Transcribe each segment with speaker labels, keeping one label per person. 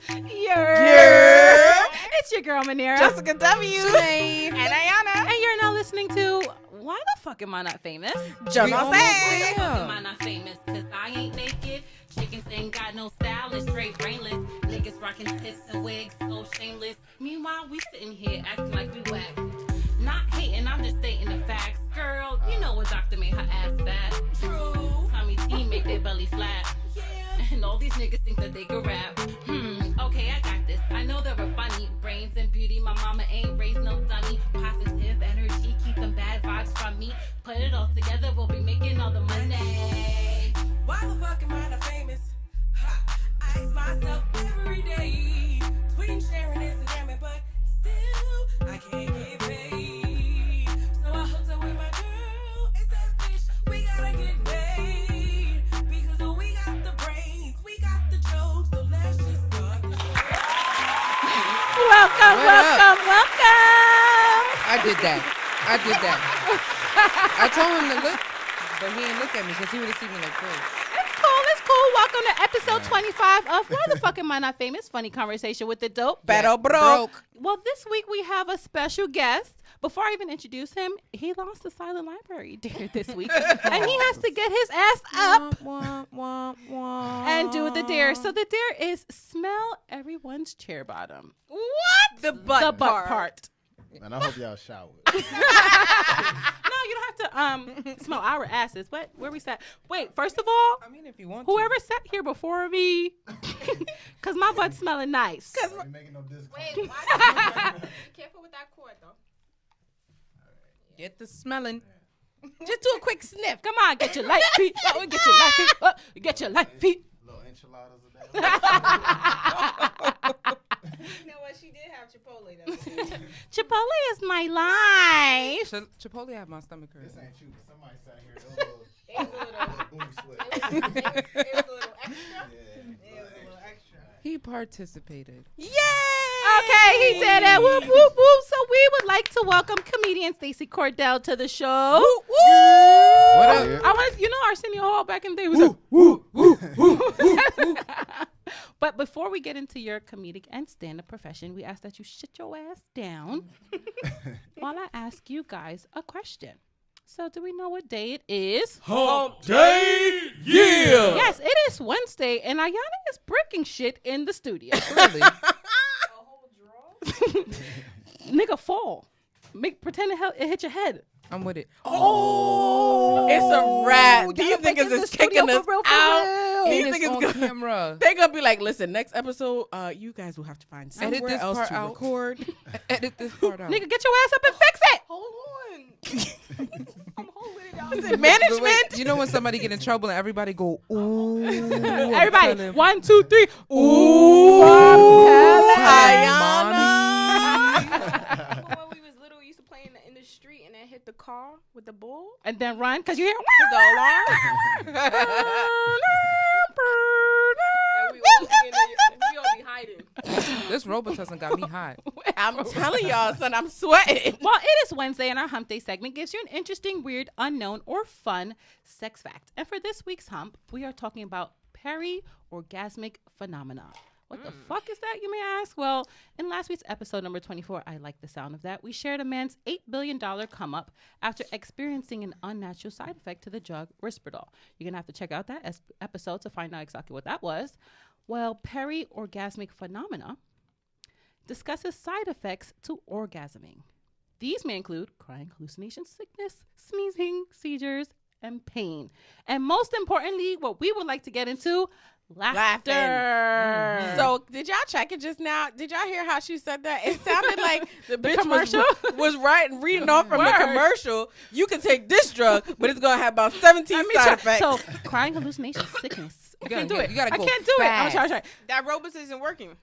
Speaker 1: It's your girl Manera,
Speaker 2: Jessica W,
Speaker 1: and Ayana, and you're now listening to Why the Fuck Am I Not Famous?
Speaker 2: Yo no
Speaker 3: Why
Speaker 2: sé.
Speaker 3: the fuck am I not famous? Cause I ain't naked. Chickens ain't got no style and straight brainless. Niggas rocking tits and wigs, so shameless. Meanwhile, we sitting here acting like we whack. Not hating, I'm just stating the facts. Girl, you know what doctor made her ass fat. True. Tommy T make their belly flat. Yeah. And all these niggas think that they can rap. Okay, I got this. I know they're funny. Brains and beauty, my mama ain't raised no dummy. Positive energy, keep them bad vibes from me. Put it all together, we'll be making all the money.
Speaker 4: Why the fuck am I not famous? Ha, I ask myself every day. Tweeting, sharing, Instagramming, but still I can't get paid. So I hooked up with my girl. It's that bitch. We gotta get paid because we got the brains, we got the jokes. So let's just start.
Speaker 1: Welcome.
Speaker 2: I did that. I told him to look, but he didn't look at me because he would have seen me like this.
Speaker 1: It's cool. Welcome to episode 25 of Why the Fuck Am I Not Famous? Funny conversation with the dope.
Speaker 2: Pero broke.
Speaker 1: Well, this week we have a special guest. Before I even introduce him, he lost the silent library dare this week. And he has to get his ass up and do the dare. So the dare is smell everyone's chair bottom.
Speaker 2: What? The butt
Speaker 1: part.
Speaker 5: And I hope y'all showered.
Speaker 1: No, you don't have to smell our asses. What? Where we sat? Wait, first of all,
Speaker 2: I mean, if you want
Speaker 1: whoever sat here before me, because my butt's smelling nice.
Speaker 5: Ain't making no discount.
Speaker 6: Wait, why? Be careful with that cord, though.
Speaker 2: Get the smelling.
Speaker 1: Just do a quick sniff. Come on, get your light feet. Oh, get your light feet. Oh, get your light feet.
Speaker 5: Little enchiladas a day.
Speaker 6: You know what? She did have Chipotle, though.
Speaker 1: Chipotle is my life.
Speaker 2: Chipotle have my stomach hurt.
Speaker 5: This ain't you. Somebody sat here.
Speaker 6: It was a little,
Speaker 5: Boom slip.
Speaker 6: it was a little extra.
Speaker 5: Yeah.
Speaker 6: It was a little extra.
Speaker 2: He participated.
Speaker 1: Yay! Okay, he did it. Whoop, whoop, whoop. So we would like to welcome comedian STACY Cordell to the show. Woo, woo.
Speaker 2: What up?
Speaker 1: I was, Arsenio Hall back in the day was like, But before we get into your comedic and stand-up profession, we ask that you sit your ass down while I ask you guys a question. So do we know what day it is?
Speaker 7: Hump Day, yeah!
Speaker 1: Yes, it is Wednesday, and Ayana is breaking shit in the studio.
Speaker 2: Really?
Speaker 6: A whole draw?
Speaker 1: Nigga, fall. Pretend it hit your head.
Speaker 2: I'm with it.
Speaker 4: Oh, it's a wrap. These niggas is kicking us out. These
Speaker 2: And it's
Speaker 4: niggas
Speaker 2: on
Speaker 4: gonna,
Speaker 2: camera.
Speaker 4: they gonna be like, listen, next episode, you guys will have to find
Speaker 2: Edit
Speaker 4: somewhere
Speaker 2: this
Speaker 4: else
Speaker 2: part
Speaker 4: to
Speaker 2: out.
Speaker 4: record.
Speaker 2: Edit this part out.
Speaker 1: Nigga, get your ass up and fix it.
Speaker 4: Hold on. I'm holding it out.
Speaker 2: But
Speaker 4: Management.
Speaker 2: wait, you know when somebody get in trouble and everybody go, ooh.
Speaker 1: Everybody, 1, 2, 3. Ooh,
Speaker 4: Ayana.
Speaker 6: When we was little, we used to play in the street and then hit the car with the bull.
Speaker 1: And then run, because you hear.
Speaker 4: The alarm.
Speaker 6: And we all be, we all be hiding.
Speaker 2: This Robitussin got me hot.
Speaker 4: I'm telling y'all, son, I'm sweating.
Speaker 1: Well, it is Wednesday, and our Hump Day segment gives you an interesting, weird, unknown, or fun sex fact. And for this week's Hump, we are talking about peri-orgasmic phenomena. What the fuck is that, you may ask? Well, in last week's episode number 24, I like the sound of that, we shared a man's $8 billion come up after experiencing an unnatural side effect to the drug Risperdal. You're going to have to check out that episode to find out exactly what that was. Well, peri-orgasmic phenomena discusses side effects to orgasming. These may include crying, hallucinations, sickness, sneezing, seizures, and pain. And most importantly, what we would like to get into, laughter.
Speaker 4: Mm-hmm. So did y'all check it just now? Did y'all hear how she said that? It sounded like the bitch
Speaker 1: commercial?
Speaker 4: was reading off from the
Speaker 1: Word.
Speaker 4: commercial. You can take this drug, but it's gonna have about 17 side effects.
Speaker 1: So crying, hallucinations, sickness. I can't do it.
Speaker 2: You gotta
Speaker 1: I
Speaker 2: go
Speaker 1: can't do it. I'm
Speaker 2: fast.
Speaker 1: sorry.
Speaker 6: That robot isn't working.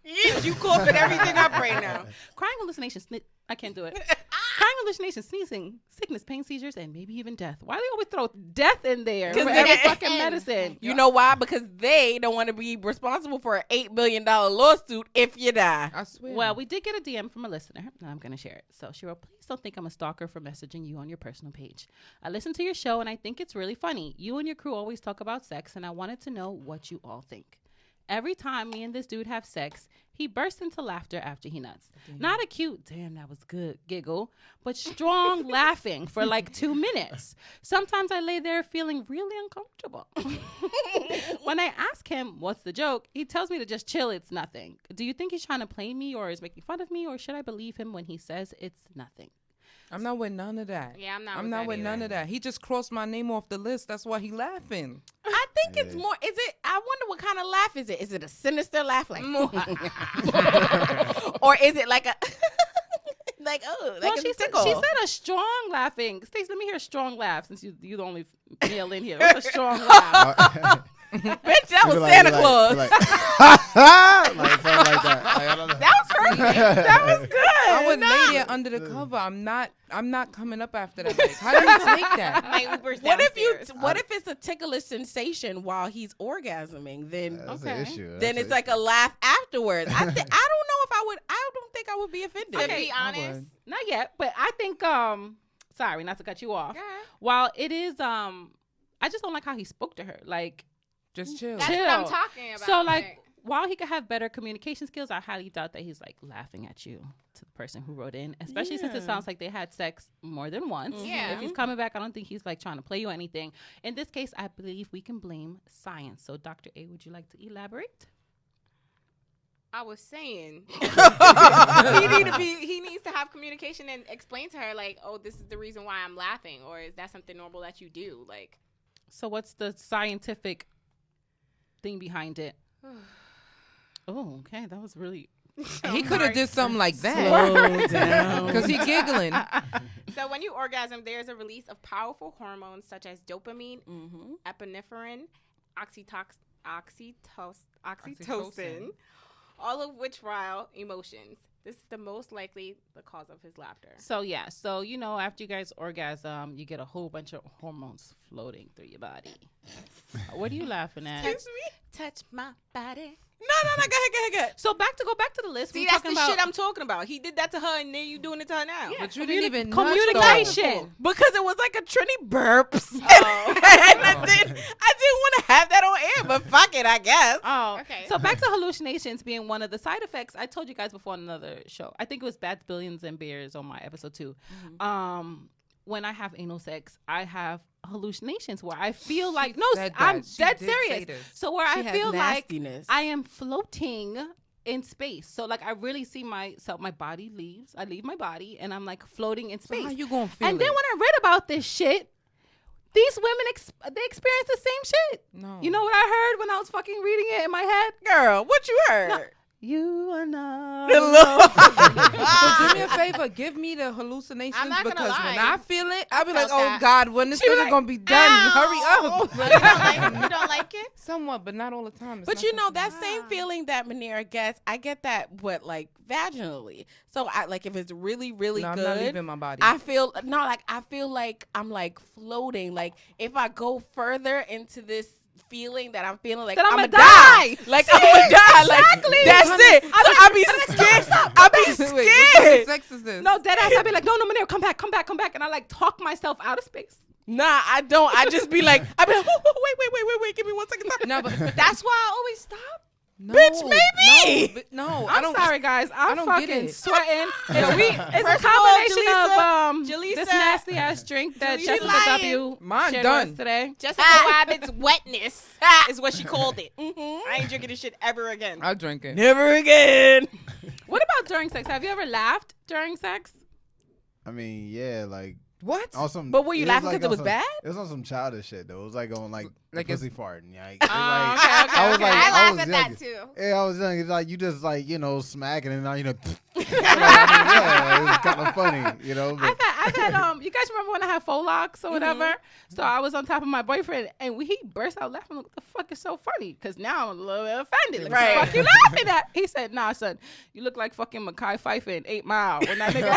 Speaker 4: You coughing everything up right now.
Speaker 1: Crying, hallucinations, I can't do it. Crying, hallucinations, sneezing, sickness, pain, seizures, and maybe even death. Why do they always throw death in there?
Speaker 4: 'Cause
Speaker 1: For
Speaker 4: they
Speaker 1: every
Speaker 4: get-
Speaker 1: fucking medicine.
Speaker 4: You know why? Because they don't want to be responsible for an $8 billion lawsuit if you die.
Speaker 2: I swear.
Speaker 1: Well, we did get a DM from a listener, and I'm going to share it. So she wrote, please don't think I'm a stalker for messaging you on your personal page. I listen to your show, and I think it's really funny. You and your crew always talk about sex, and I wanted to know what you all think. Every time me and this dude have sex, he bursts into laughter after he nuts. Not a cute, damn, that was good giggle, but strong laughing for like 2 minutes. Sometimes I lay there feeling really uncomfortable. When I ask him, what's the joke? He tells me to just chill, it's nothing. Do you think he's trying to play me or is making fun of me, or should I believe him when he says it's nothing?
Speaker 2: I'm not with none of that.
Speaker 6: Yeah, I'm not
Speaker 2: I'm
Speaker 6: with
Speaker 2: not
Speaker 6: that
Speaker 2: with
Speaker 6: either.
Speaker 2: none of that. He just crossed my name off the list. That's why he laughing.
Speaker 8: I think it's more. Is it? I wonder what kind of laugh is it? Is it a sinister laugh, like, or is it like a like
Speaker 1: Well,
Speaker 8: a
Speaker 1: she
Speaker 8: tickle?
Speaker 1: said a strong laughing. Stacey, let me hear a strong laugh since you the only male in here. What's a strong laugh?
Speaker 8: Bitch, that was
Speaker 5: Be
Speaker 8: Santa
Speaker 5: be
Speaker 8: Claus.
Speaker 5: like something like that. Like, I don't know.
Speaker 8: That was perfect. That was good.
Speaker 2: I would lay there under the cover. I'm not coming up after that. Like, how do you take that?
Speaker 6: My Uber's
Speaker 8: What if you?
Speaker 6: downstairs.
Speaker 8: What if it's a ticklish sensation while he's orgasming? Then
Speaker 5: That's
Speaker 1: Okay.
Speaker 5: an issue.
Speaker 8: then it's like a laugh afterwards. I don't know if I would. I don't think I would be offended.
Speaker 6: To
Speaker 1: Okay,
Speaker 6: be
Speaker 2: I
Speaker 6: honest,
Speaker 2: would.
Speaker 1: Not yet, but I think sorry, not to cut you off.
Speaker 6: Yeah.
Speaker 1: While it is I just don't like how he spoke to her. Like,
Speaker 2: Just chill.
Speaker 6: that's what I'm
Speaker 1: Chill.
Speaker 6: talking about.
Speaker 1: so like while he could have better communication skills, I highly doubt that he's like laughing at you, to the person who wrote in, especially since it
Speaker 8: Yeah.
Speaker 1: sounds like they had sex more than once.
Speaker 6: Yeah.
Speaker 1: If he's coming back, I don't think he's like trying to play you or anything. In this case, I believe we can blame science. So Dr. A, would you like to elaborate?
Speaker 6: I was saying, he needs to have communication and explain to her like, oh, this is the reason why I'm laughing, or is that something normal that you do? Like,
Speaker 1: So what's the scientific thing behind it? Oh, okay. That was really...
Speaker 2: He could have did something like that.
Speaker 8: Slow down.
Speaker 2: Because he giggling.
Speaker 6: so when you orgasm, there's a release of powerful hormones such as dopamine, epinephrine, oxytocin, all of which rile emotions. This is the most likely the cause of his laughter.
Speaker 1: So, yeah. So, you know, after you guys orgasm, you get a whole bunch of hormones floating through your body. What are you laughing at?
Speaker 6: Touch my body.
Speaker 8: No. Go ahead.
Speaker 1: So, go back to the list.
Speaker 6: See,
Speaker 1: We
Speaker 6: that's
Speaker 1: talking
Speaker 6: the
Speaker 1: about
Speaker 6: shit I'm talking about. He did that to her, and then you doing it to her now.
Speaker 2: But you didn't even nut,
Speaker 1: communication.
Speaker 8: Because it was like a Trini burps.
Speaker 6: Oh.
Speaker 8: and I didn't want to have that on air, but fuck it, I guess.
Speaker 1: Oh,
Speaker 6: Okay.
Speaker 1: So back to hallucinations being one of the side effects. I told you guys before on another show. I think it was Bats, Billions, and Bears on my episode 2. When I have anal sex, I have hallucinations where I feel like
Speaker 2: said
Speaker 1: I'm
Speaker 2: that. She
Speaker 1: dead
Speaker 2: did say
Speaker 1: serious.
Speaker 2: this.
Speaker 1: So where
Speaker 8: She
Speaker 1: I
Speaker 8: has
Speaker 1: feel like
Speaker 8: nastiness.
Speaker 1: I am floating in space. So like I really see myself. My body leaves. I leave my body, and I'm like floating in
Speaker 2: So
Speaker 1: space.
Speaker 2: how you gonna feel
Speaker 1: And then
Speaker 2: it?
Speaker 1: when I read about this shit, these women they experience the same shit.
Speaker 2: No.
Speaker 1: You know what I heard when I was fucking reading it in my head?
Speaker 8: Girl, what you heard?
Speaker 1: You are not.
Speaker 2: So do me a favor, give me the hallucinations
Speaker 6: I'm not gonna
Speaker 2: because when
Speaker 6: lie.
Speaker 2: I feel it, I'll be like,
Speaker 6: felt
Speaker 2: oh
Speaker 6: that.
Speaker 2: God, when this is gonna be done? Hurry up.
Speaker 6: You don't like it?
Speaker 2: Somewhat, but not all the time. It's
Speaker 8: But
Speaker 2: not
Speaker 8: you
Speaker 2: the
Speaker 8: know
Speaker 2: time.
Speaker 8: that same feeling that Manera gets, I get that, but like vaginally. So I like if it's really, really
Speaker 2: No, I'm
Speaker 8: good.
Speaker 2: not leaving my body.
Speaker 8: I feel like I'm like floating. Like if I go further into this feeling that I'm feeling like
Speaker 1: That
Speaker 8: I'm
Speaker 1: I'ma
Speaker 8: gonna die. Like I'm gonna die.
Speaker 1: exactly.
Speaker 8: Like that's it. So I be scared. I be
Speaker 2: Wait, what kind
Speaker 8: scared.
Speaker 2: of sex is this?
Speaker 1: No, dead ass. I'd be like, no, Manera, come back. And I like talk myself out of space.
Speaker 8: Nah, I don't. I just be like, I be like, wait. Give me 1 second.
Speaker 2: No, but
Speaker 6: That's why I always stop.
Speaker 2: no,
Speaker 8: Bitch, maybe.
Speaker 2: No,
Speaker 1: I'm sorry, guys. I'm
Speaker 2: don't get
Speaker 1: fucking
Speaker 2: it.
Speaker 1: sweating. It's
Speaker 6: First
Speaker 1: a
Speaker 6: of all,
Speaker 1: combination of
Speaker 6: Jalisa-
Speaker 1: this nasty ass drink that
Speaker 6: Jalisa
Speaker 1: Jessica
Speaker 6: lying.
Speaker 1: W.
Speaker 2: Mine
Speaker 1: shared
Speaker 2: done.
Speaker 1: with us today.
Speaker 6: Jessica Rabbit's wetness is what she called it. I ain't drinking this shit ever again.
Speaker 2: I'll drink it.
Speaker 8: Never again.
Speaker 1: What about during sex? Have you ever laughed during sex?
Speaker 5: I mean, yeah, like
Speaker 2: What?
Speaker 5: on some.
Speaker 8: But were you
Speaker 5: it
Speaker 8: laughing
Speaker 5: like
Speaker 8: 'cause it
Speaker 5: on
Speaker 8: was
Speaker 5: some-
Speaker 8: bad?
Speaker 5: It was on some childish shit though. It was like on like
Speaker 2: it's-
Speaker 5: pussy farting. Like,
Speaker 1: Okay.
Speaker 5: I was like,
Speaker 6: I laugh
Speaker 5: was
Speaker 6: at
Speaker 5: young.
Speaker 6: that too.
Speaker 5: Yeah, I was young. It's like you just like smacking and now yeah, it's kind of funny, But
Speaker 1: I've had you guys remember when I had faux locks or whatever? So I was on top of my boyfriend and he burst out laughing. Like, what the fuck is so funny? Because now I'm a little bit offended. Like,
Speaker 8: Right.
Speaker 1: what the fuck you laughing at? He said, nah, son, you look like fucking Mekhi Phifer in 8 Mile when that nigga.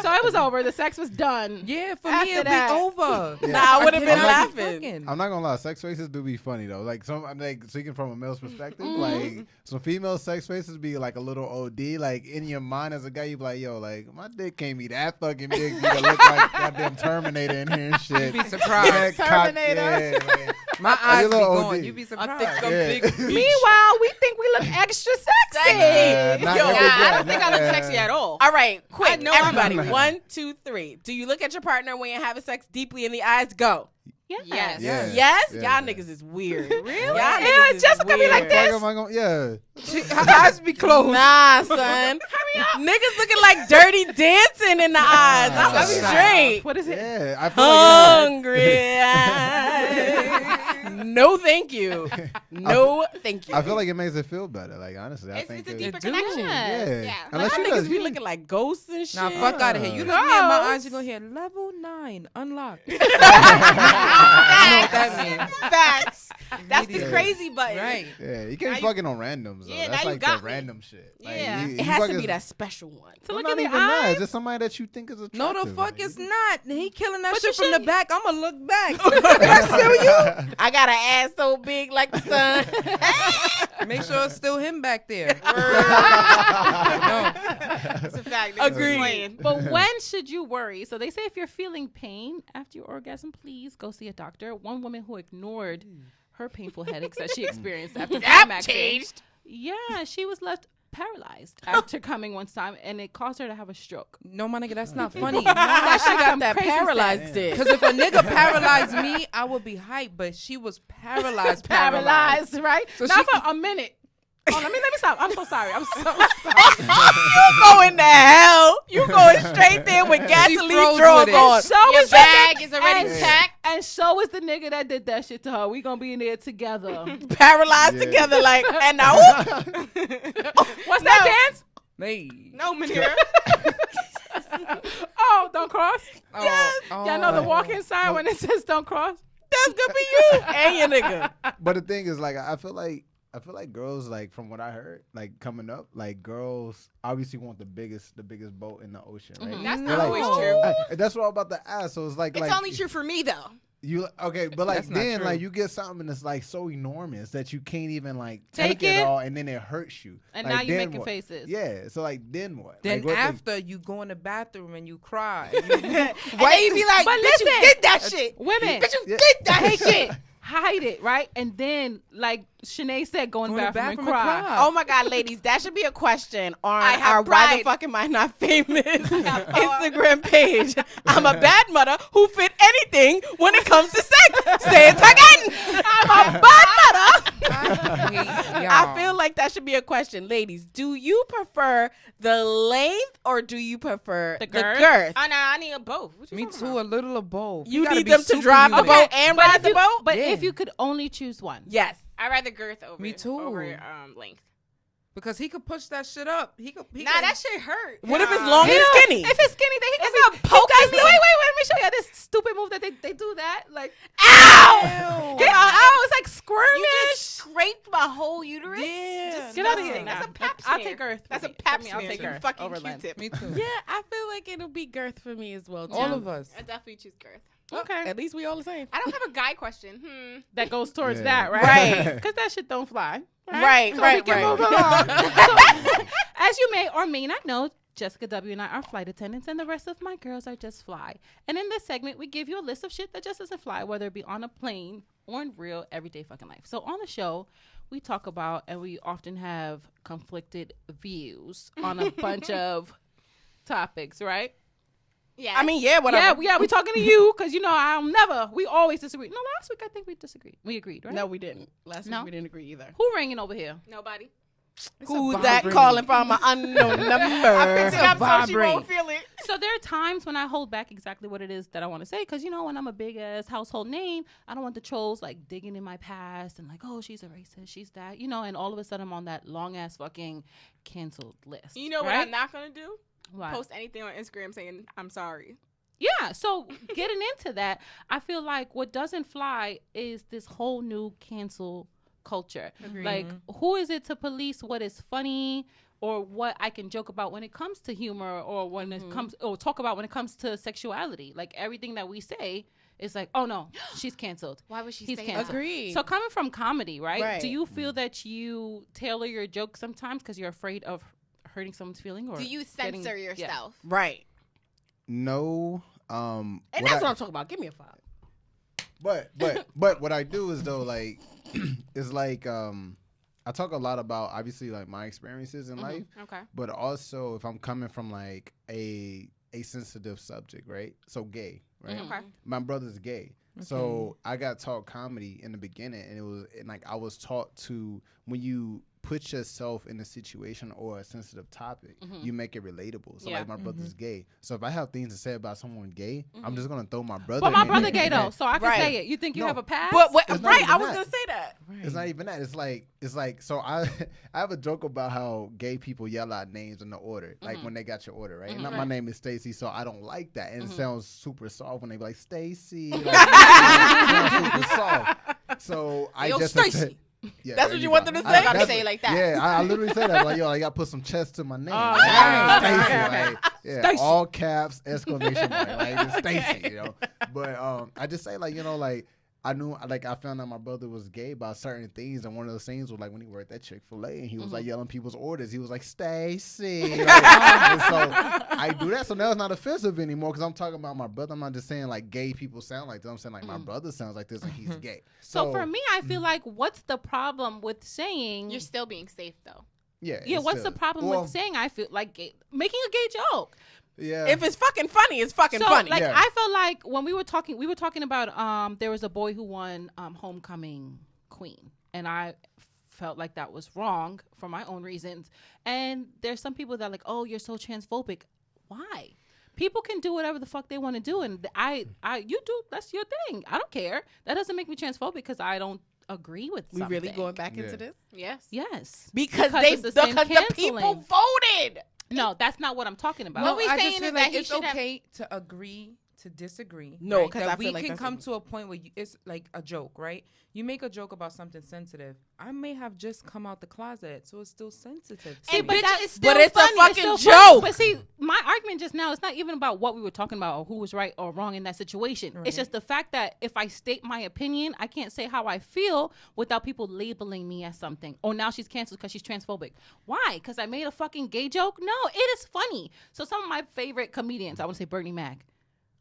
Speaker 1: So it was over. The sex was done.
Speaker 2: Yeah, for
Speaker 1: After
Speaker 2: me it'd
Speaker 1: that.
Speaker 2: be over.
Speaker 5: Yeah.
Speaker 8: Nah, I would have
Speaker 2: get
Speaker 8: been
Speaker 2: it.
Speaker 8: laughing.
Speaker 5: I'm not gonna lie, sex faces do be funny though. Like speaking from a male's perspective,
Speaker 1: Mm-hmm.
Speaker 5: like some female sex faces be like a little OD. Like in your mind as a guy, you be like, yo, like Like, my dick can't be that fucking big for you to look like goddamn Terminator in here and shit.
Speaker 2: You'd be surprised.
Speaker 1: Terminator.
Speaker 2: My eyes be
Speaker 5: little
Speaker 2: going.
Speaker 5: OD.
Speaker 2: You'd be
Speaker 8: I
Speaker 2: surprised.
Speaker 8: think I'm
Speaker 5: Yeah.
Speaker 8: big.
Speaker 1: Meanwhile, we think we look extra sexy.
Speaker 5: Not
Speaker 6: Yo,
Speaker 5: every
Speaker 6: I
Speaker 5: day,
Speaker 6: don't think I
Speaker 5: not-
Speaker 6: look sexy at all.
Speaker 8: All right, quick,
Speaker 6: I know I'm
Speaker 8: everybody.
Speaker 5: not.
Speaker 8: 1, 2, 3. Do you look at your partner when you're having sex deeply in the eyes? Go.
Speaker 6: Yes.
Speaker 5: Yeah.
Speaker 8: Yes?
Speaker 5: Yeah.
Speaker 8: Y'all niggas is weird.
Speaker 6: Really?
Speaker 8: Y'all
Speaker 1: Yeah,
Speaker 8: niggas is
Speaker 1: Jessica be like
Speaker 8: weird.
Speaker 1: this.
Speaker 5: Fuck am I gonna? Yeah.
Speaker 2: Her eyes be closed.
Speaker 8: Nah, son. Niggas looking like Dirty Dancing in the eyes. I'm
Speaker 5: That's
Speaker 8: straight.
Speaker 1: What is it?
Speaker 5: Yeah. I feel like
Speaker 8: Hungry. No, thank you. No, thank you.
Speaker 5: I feel like it makes it feel better. Like, honestly, I
Speaker 6: It's
Speaker 5: think
Speaker 6: a
Speaker 5: it-
Speaker 6: deeper
Speaker 2: do.
Speaker 6: connection.
Speaker 5: Yeah.
Speaker 6: Yeah.
Speaker 5: Unless
Speaker 8: Y'all
Speaker 5: you
Speaker 8: niggas
Speaker 5: does,
Speaker 8: be
Speaker 5: you
Speaker 8: looking like ghosts and shit.
Speaker 2: Nah, fuck out of here. You look me in my
Speaker 1: Gross.
Speaker 2: eyes, you're going to hear level 9 unlocked. You know what that means.
Speaker 6: Facts. That's the
Speaker 2: Immediately.
Speaker 6: crazy button.
Speaker 2: Right.
Speaker 5: Yeah, you
Speaker 6: Now
Speaker 5: can't
Speaker 6: you-
Speaker 5: fucking on randoms though.
Speaker 6: Yeah,
Speaker 5: That's
Speaker 6: now you
Speaker 5: like
Speaker 6: got
Speaker 5: the
Speaker 6: me.
Speaker 5: random shit. Like,
Speaker 6: Yeah.
Speaker 5: you
Speaker 8: It has to
Speaker 5: fucking-
Speaker 8: be that special one.
Speaker 1: To
Speaker 5: Well,
Speaker 1: look
Speaker 5: not
Speaker 1: in the
Speaker 5: even that.
Speaker 1: eyes.
Speaker 5: Just somebody that you think is attractive.
Speaker 2: No, the fuck
Speaker 5: like,
Speaker 2: it's not. He killing that
Speaker 1: But
Speaker 2: shit
Speaker 1: you
Speaker 2: from the
Speaker 1: shouldn't-
Speaker 2: back. I'm going to look back.
Speaker 8: I got an ass so big like the sun.
Speaker 2: Make sure it's still him back there. No.
Speaker 6: That's a fact.
Speaker 8: Agreed.
Speaker 1: But when should you worry? So they say if you're feeling pain after your orgasm, please go see a doctor. One woman who ignored her painful headaches that she experienced after
Speaker 6: That
Speaker 1: climaxing.
Speaker 6: changed.
Speaker 1: Yeah, she was left paralyzed after coming one time, and it caused her to have a stroke.
Speaker 2: No, my nigga, that's not funny.
Speaker 8: That she got
Speaker 1: Some
Speaker 8: that
Speaker 1: crazy
Speaker 8: paralyzed dick.
Speaker 2: Because if a nigga paralyzed me, I would be hyped. But she was paralyzed.
Speaker 1: Paralyzed, right?
Speaker 2: So
Speaker 1: Not
Speaker 2: she-
Speaker 1: for a minute. Oh, let me stop. I'm so sorry. I'm so sorry.
Speaker 8: You going to hell. You going straight there with gasoline
Speaker 2: froze
Speaker 8: drawers
Speaker 2: with it.
Speaker 8: on.
Speaker 1: So
Speaker 6: Your
Speaker 1: is
Speaker 6: bag is already
Speaker 1: and-
Speaker 6: packed.
Speaker 1: And so is the nigga that did that shit to her. We gonna be in there together.
Speaker 8: Paralyzed
Speaker 5: Yeah.
Speaker 8: together like, and now.
Speaker 1: What's that dance?
Speaker 2: Hey.
Speaker 6: No, Manira.
Speaker 1: Oh, don't cross.
Speaker 2: Yes.
Speaker 1: Y'all know the walk-in sign when it says "Don't cross."
Speaker 8: That's gonna be you and your nigga.
Speaker 5: But the thing is, like, I feel like girls, like, from what I heard, like, coming up, like, girls obviously want the biggest boat in the ocean, right?
Speaker 6: That's
Speaker 5: They're
Speaker 6: not
Speaker 5: like,
Speaker 6: always true.
Speaker 5: That's what I'm about to ask. So it's like,
Speaker 6: It's only true for me, though.
Speaker 5: You okay, but like
Speaker 2: That's not
Speaker 5: then
Speaker 2: true.
Speaker 5: like you get something that's like so enormous that you can't even like
Speaker 1: Take
Speaker 5: take
Speaker 1: it.
Speaker 5: it all, and then it hurts you.
Speaker 1: And
Speaker 5: Like,
Speaker 1: now you
Speaker 5: then
Speaker 1: making
Speaker 5: what?
Speaker 1: faces.
Speaker 5: Yeah, so like then what?
Speaker 2: Then
Speaker 5: Like, what
Speaker 2: after you go in the bathroom and you cry.
Speaker 6: And then you be like,
Speaker 1: But
Speaker 6: bitch,
Speaker 1: listen,
Speaker 6: you did that shit.
Speaker 1: Women,
Speaker 6: Bitch, you
Speaker 5: Yeah.
Speaker 6: did that
Speaker 1: take
Speaker 6: shit.
Speaker 1: it, hide it, right? And then, like Shanae said, go in the bathroom, and cry.
Speaker 8: Oh my God, ladies, that should be a question on
Speaker 6: I have
Speaker 8: our Why the
Speaker 6: pride.
Speaker 8: Fuck Am I Not Famous Instagram page. I'm a bad mother who fit anything when it comes to sex. Say it again. I'm a bad mother. I feel like that should be a question. Ladies, do you prefer the length or do you prefer
Speaker 1: The
Speaker 8: the
Speaker 1: girth?
Speaker 8: girth?
Speaker 6: I know, I need a both. What you
Speaker 2: Me
Speaker 6: talking
Speaker 2: too,
Speaker 6: about?
Speaker 2: a little of both.
Speaker 8: You
Speaker 2: gotta
Speaker 8: need
Speaker 2: be
Speaker 8: them to drive the
Speaker 2: superhuman.
Speaker 8: boat and
Speaker 1: but
Speaker 8: ride
Speaker 1: if
Speaker 8: the
Speaker 1: you,
Speaker 8: boat?
Speaker 1: But
Speaker 2: Yeah.
Speaker 1: if you could only choose one,
Speaker 8: Yes.
Speaker 6: I'd rather girth over
Speaker 2: Me too.
Speaker 6: over length.
Speaker 2: Because he could push that shit up. He could.
Speaker 6: Nah, that shit hurt.
Speaker 8: What if it's
Speaker 6: Nah.
Speaker 8: long
Speaker 1: You
Speaker 8: and
Speaker 1: know,
Speaker 8: skinny?
Speaker 1: if it's skinny, then he
Speaker 6: It's
Speaker 1: can
Speaker 6: a poke
Speaker 1: Guys,
Speaker 6: me.
Speaker 1: wait, let me show you this stupid move that they do that. Like,
Speaker 8: Ow!
Speaker 1: get out! It's like
Speaker 6: You
Speaker 1: squirmish.
Speaker 6: just scraped my whole uterus.
Speaker 8: Yeah.
Speaker 1: Get out of here.
Speaker 6: Disgusting. That's
Speaker 1: Nah.
Speaker 6: a pap
Speaker 1: I'll
Speaker 6: smear.
Speaker 1: take Earth.
Speaker 6: That's a
Speaker 1: for
Speaker 6: pap
Speaker 1: me. I'll
Speaker 6: smear.
Speaker 1: take
Speaker 6: You
Speaker 1: Earth
Speaker 6: fucking
Speaker 1: over length.
Speaker 6: Q-tip.
Speaker 2: Me too.
Speaker 8: Yeah, I feel like it'll be girth for me as well. Too.
Speaker 2: All of us.
Speaker 6: I definitely choose girth.
Speaker 1: Okay,
Speaker 8: At least we all the same.
Speaker 6: I don't have a guy question.
Speaker 1: that goes towards
Speaker 5: Yeah.
Speaker 1: that, right?
Speaker 8: Right.
Speaker 1: Because that shit don't fly.
Speaker 8: Right,
Speaker 1: So
Speaker 8: right,
Speaker 1: we can
Speaker 8: right.
Speaker 1: move along. So, as you may or may not know, Jessica W. and I are flight attendants, and the rest of my girls are just fly. And in this segment, we give you a list of shit that just doesn't fly, whether it be on a plane or in real everyday fucking life. So on the show, we talk about, and we often have conflicted views on a bunch of topics, right?
Speaker 6: Yeah.
Speaker 8: I mean, yeah, whatever.
Speaker 1: Yeah, we talking to you because we always disagree. No, last week I think we disagreed. We agreed, right?
Speaker 8: No, we didn't. Last
Speaker 1: No?
Speaker 8: week we didn't agree either.
Speaker 1: Who ringing over here?
Speaker 6: nobody.
Speaker 8: Who's
Speaker 2: vibe
Speaker 8: that
Speaker 2: ring.
Speaker 8: calling from an unknown number?
Speaker 6: I picked it up so she
Speaker 2: vibrate.
Speaker 6: won't feel it.
Speaker 1: So there are times when I hold back exactly what it is that I want to say because, when I'm a big ass household name, I don't want the trolls like digging in my past and like, oh, she's a racist, she's that, and all of a sudden I'm on that long ass fucking canceled list.
Speaker 6: You know what
Speaker 1: right?
Speaker 6: I'm not gonna do?
Speaker 1: What?
Speaker 6: Post anything on Instagram saying I'm sorry.
Speaker 1: Yeah, so getting into that, I feel like what doesn't fly is this whole new cancel culture. Like, who is it to police what is funny or what I can joke about when it comes to humor or when it comes or talk about when it comes to sexuality? Like, everything that we say is like, oh no, she's canceled.
Speaker 6: Why would she
Speaker 1: He's
Speaker 6: say
Speaker 1: canceled.
Speaker 6: that?
Speaker 8: Agreed.
Speaker 1: So coming from comedy, right?
Speaker 8: Right.
Speaker 1: Do you feel that you tailor your jokes sometimes because you're afraid of hurting someone's feeling or
Speaker 6: Do you
Speaker 1: getting-
Speaker 6: censor
Speaker 1: yeah.
Speaker 6: yourself?
Speaker 8: Right.
Speaker 5: No.
Speaker 8: And
Speaker 5: what
Speaker 8: that's
Speaker 5: I-
Speaker 8: what I'm talking about. Give me a 5.
Speaker 5: But what I do is though, like, is like I talk a lot about obviously like my experiences in life,
Speaker 6: Okay.
Speaker 5: but also if I'm coming from like a sensitive subject, right? So gay, right?
Speaker 6: Okay.
Speaker 5: My brother's gay. So I got taught comedy in the beginning, and like I was taught to, when you put yourself in a situation or a sensitive topic, you make it relatable. So
Speaker 6: Yeah.
Speaker 5: like my brother's gay. So if I have things to say about someone gay, I'm just gonna throw my brother.
Speaker 1: But my
Speaker 5: in
Speaker 1: brother
Speaker 5: there.
Speaker 1: gay though, so I can
Speaker 8: Right.
Speaker 1: say it. You think you
Speaker 5: No.
Speaker 1: have a pass?
Speaker 8: But
Speaker 5: It's not
Speaker 8: right,
Speaker 5: even
Speaker 8: I was
Speaker 5: that.
Speaker 8: gonna say that.
Speaker 5: It's not even that. It's like so I I have a joke about how gay people yell out names in the order, like when they got your order, right? And my name is Stacy, so I don't like that. And it sounds super soft when they be like Stacy. Like, it sounds super soft. So I
Speaker 6: Yo,
Speaker 5: just
Speaker 6: Stacy.
Speaker 5: Yeah,
Speaker 8: That's
Speaker 5: there
Speaker 8: what you want
Speaker 5: go.
Speaker 8: them to
Speaker 5: I
Speaker 8: say?
Speaker 6: Gotta
Speaker 5: that's
Speaker 6: say it
Speaker 5: what-
Speaker 6: like that.
Speaker 5: Yeah, I literally say that. Like, yo, I got to put some chest to my name. Like,
Speaker 1: okay,
Speaker 5: Stacy,
Speaker 1: okay.
Speaker 5: like, yeah,
Speaker 1: Stacy.
Speaker 5: all caps, exclamation mark, like it's Stacy, you know. But I just say like, you know, like I knew, like I found out my brother was gay about certain things, and one of those things was like when he worked at Chick-fil-A and he was like yelling people's orders. He was like Stacy, like, and so I do that. So now it's not offensive anymore because I'm talking about my brother. I'm not just saying like gay people sound like this. I'm saying like my brother sounds like this and he's gay.
Speaker 1: So for me, I feel like what's the problem with saying?
Speaker 6: You're still being safe though.
Speaker 5: yeah,
Speaker 1: Yeah,
Speaker 5: it's
Speaker 1: what's
Speaker 5: still-
Speaker 1: the problem
Speaker 5: well,
Speaker 1: with saying I feel like making a gay joke?
Speaker 5: Yeah,
Speaker 8: If it's fucking funny, it's fucking
Speaker 1: So
Speaker 8: funny.
Speaker 1: like
Speaker 5: Yeah.
Speaker 1: I felt like when we were talking about there was a boy who won homecoming queen, and I felt like that was wrong for my own reasons. And there's some people that are like, oh, you're so transphobic. Why? People can do whatever the fuck they want to do, and you do. That's your thing. I don't care. That doesn't make me transphobic because I don't agree with
Speaker 8: we
Speaker 1: something.
Speaker 8: really going back
Speaker 5: Yeah.
Speaker 8: into this?
Speaker 6: Yes.
Speaker 1: Yes,
Speaker 8: Because
Speaker 1: it's the same
Speaker 8: the people
Speaker 1: canceling.
Speaker 8: voted.
Speaker 1: No, that's not what I'm talking about.
Speaker 6: What we
Speaker 2: I
Speaker 6: saying
Speaker 2: just
Speaker 6: is
Speaker 2: feel
Speaker 6: that
Speaker 2: like
Speaker 6: he
Speaker 2: it's
Speaker 6: should have-
Speaker 2: okay to agree to disagree.
Speaker 8: No,
Speaker 2: right?
Speaker 8: 'cause
Speaker 2: that
Speaker 8: I
Speaker 2: we
Speaker 8: feel like
Speaker 2: can
Speaker 8: that's
Speaker 2: come
Speaker 8: a-
Speaker 2: to a point where it's like a joke, right? You make a joke about something sensitive. I may have just come out the closet, so it's still sensitive. to
Speaker 1: See,
Speaker 2: me.
Speaker 1: but that is still
Speaker 8: but it's a
Speaker 1: funny.
Speaker 8: fucking
Speaker 1: still
Speaker 8: joke.
Speaker 1: funny. But see, my argument just now, it's not even about what we were talking about or who was right or wrong in that situation.
Speaker 2: Right.
Speaker 1: It's just the fact that if I state my opinion, I can't say how I feel without people labeling me as something. Oh, now she's canceled because she's transphobic. Why? Because I made a fucking gay joke? No, it is funny. So some of my favorite comedians, I would say Bernie Mac.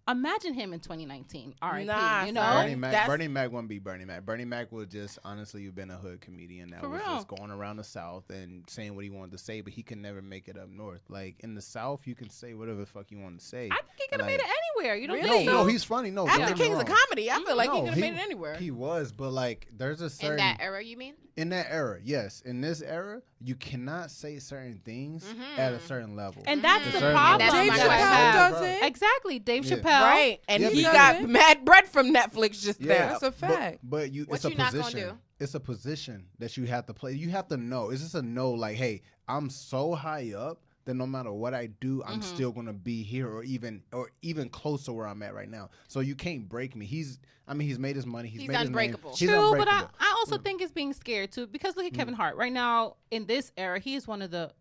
Speaker 1: Imagine him in 2019. R.I.P.
Speaker 8: Nah,
Speaker 1: you know?
Speaker 8: son.
Speaker 5: Bernie Mac wouldn't be Bernie Mac. Bernie Mac would just honestly have been a hood comedian that
Speaker 1: For
Speaker 5: was
Speaker 1: real.
Speaker 5: just going around the South and saying what he wanted to say, but he could never make it up north. Like in the South, you can say whatever the fuck you want to say.
Speaker 1: I think he could have
Speaker 5: Like-
Speaker 1: made it anywhere. You don't
Speaker 8: Really?
Speaker 1: think
Speaker 5: No,
Speaker 1: so?
Speaker 5: no, he's funny. No,
Speaker 8: At
Speaker 5: don't
Speaker 8: the
Speaker 5: get me
Speaker 8: Kings of
Speaker 5: wrong.
Speaker 8: Comedy, I feel like he
Speaker 5: No,
Speaker 8: could have made it anywhere.
Speaker 5: He was, but like there's a certain
Speaker 6: In that era, you mean?
Speaker 5: in that era, yes. In this era, you cannot say certain things at a certain level.
Speaker 1: And that's
Speaker 5: To
Speaker 1: the
Speaker 5: certain
Speaker 1: problem.
Speaker 5: levels.
Speaker 6: That's
Speaker 2: Dave
Speaker 6: my
Speaker 1: that I
Speaker 6: question.
Speaker 1: have.
Speaker 2: Chappelle does it.
Speaker 1: Exactly. Dave
Speaker 5: Yeah.
Speaker 1: Chappelle.
Speaker 8: Right, and
Speaker 5: Yeah,
Speaker 8: he
Speaker 5: because-
Speaker 8: got mad bread from Netflix just
Speaker 5: Yeah.
Speaker 8: now.
Speaker 2: That's a fact.
Speaker 5: But you,
Speaker 6: What
Speaker 5: it's a
Speaker 6: you not gonna
Speaker 5: position.
Speaker 6: do?
Speaker 5: It's a position that you have to play. You have to know. It's just a know. Like, hey, I'm so high up that no matter what I do, I'm still gonna be here, or even close to where I'm at right now. So you can't break me. He's made his money. He's
Speaker 6: He's
Speaker 5: made his
Speaker 6: unbreakable.
Speaker 5: name. He's
Speaker 1: True, but
Speaker 5: unbreakable.
Speaker 1: I also think it's being scared too, because look at Kevin Hart right now in this era. He is one of the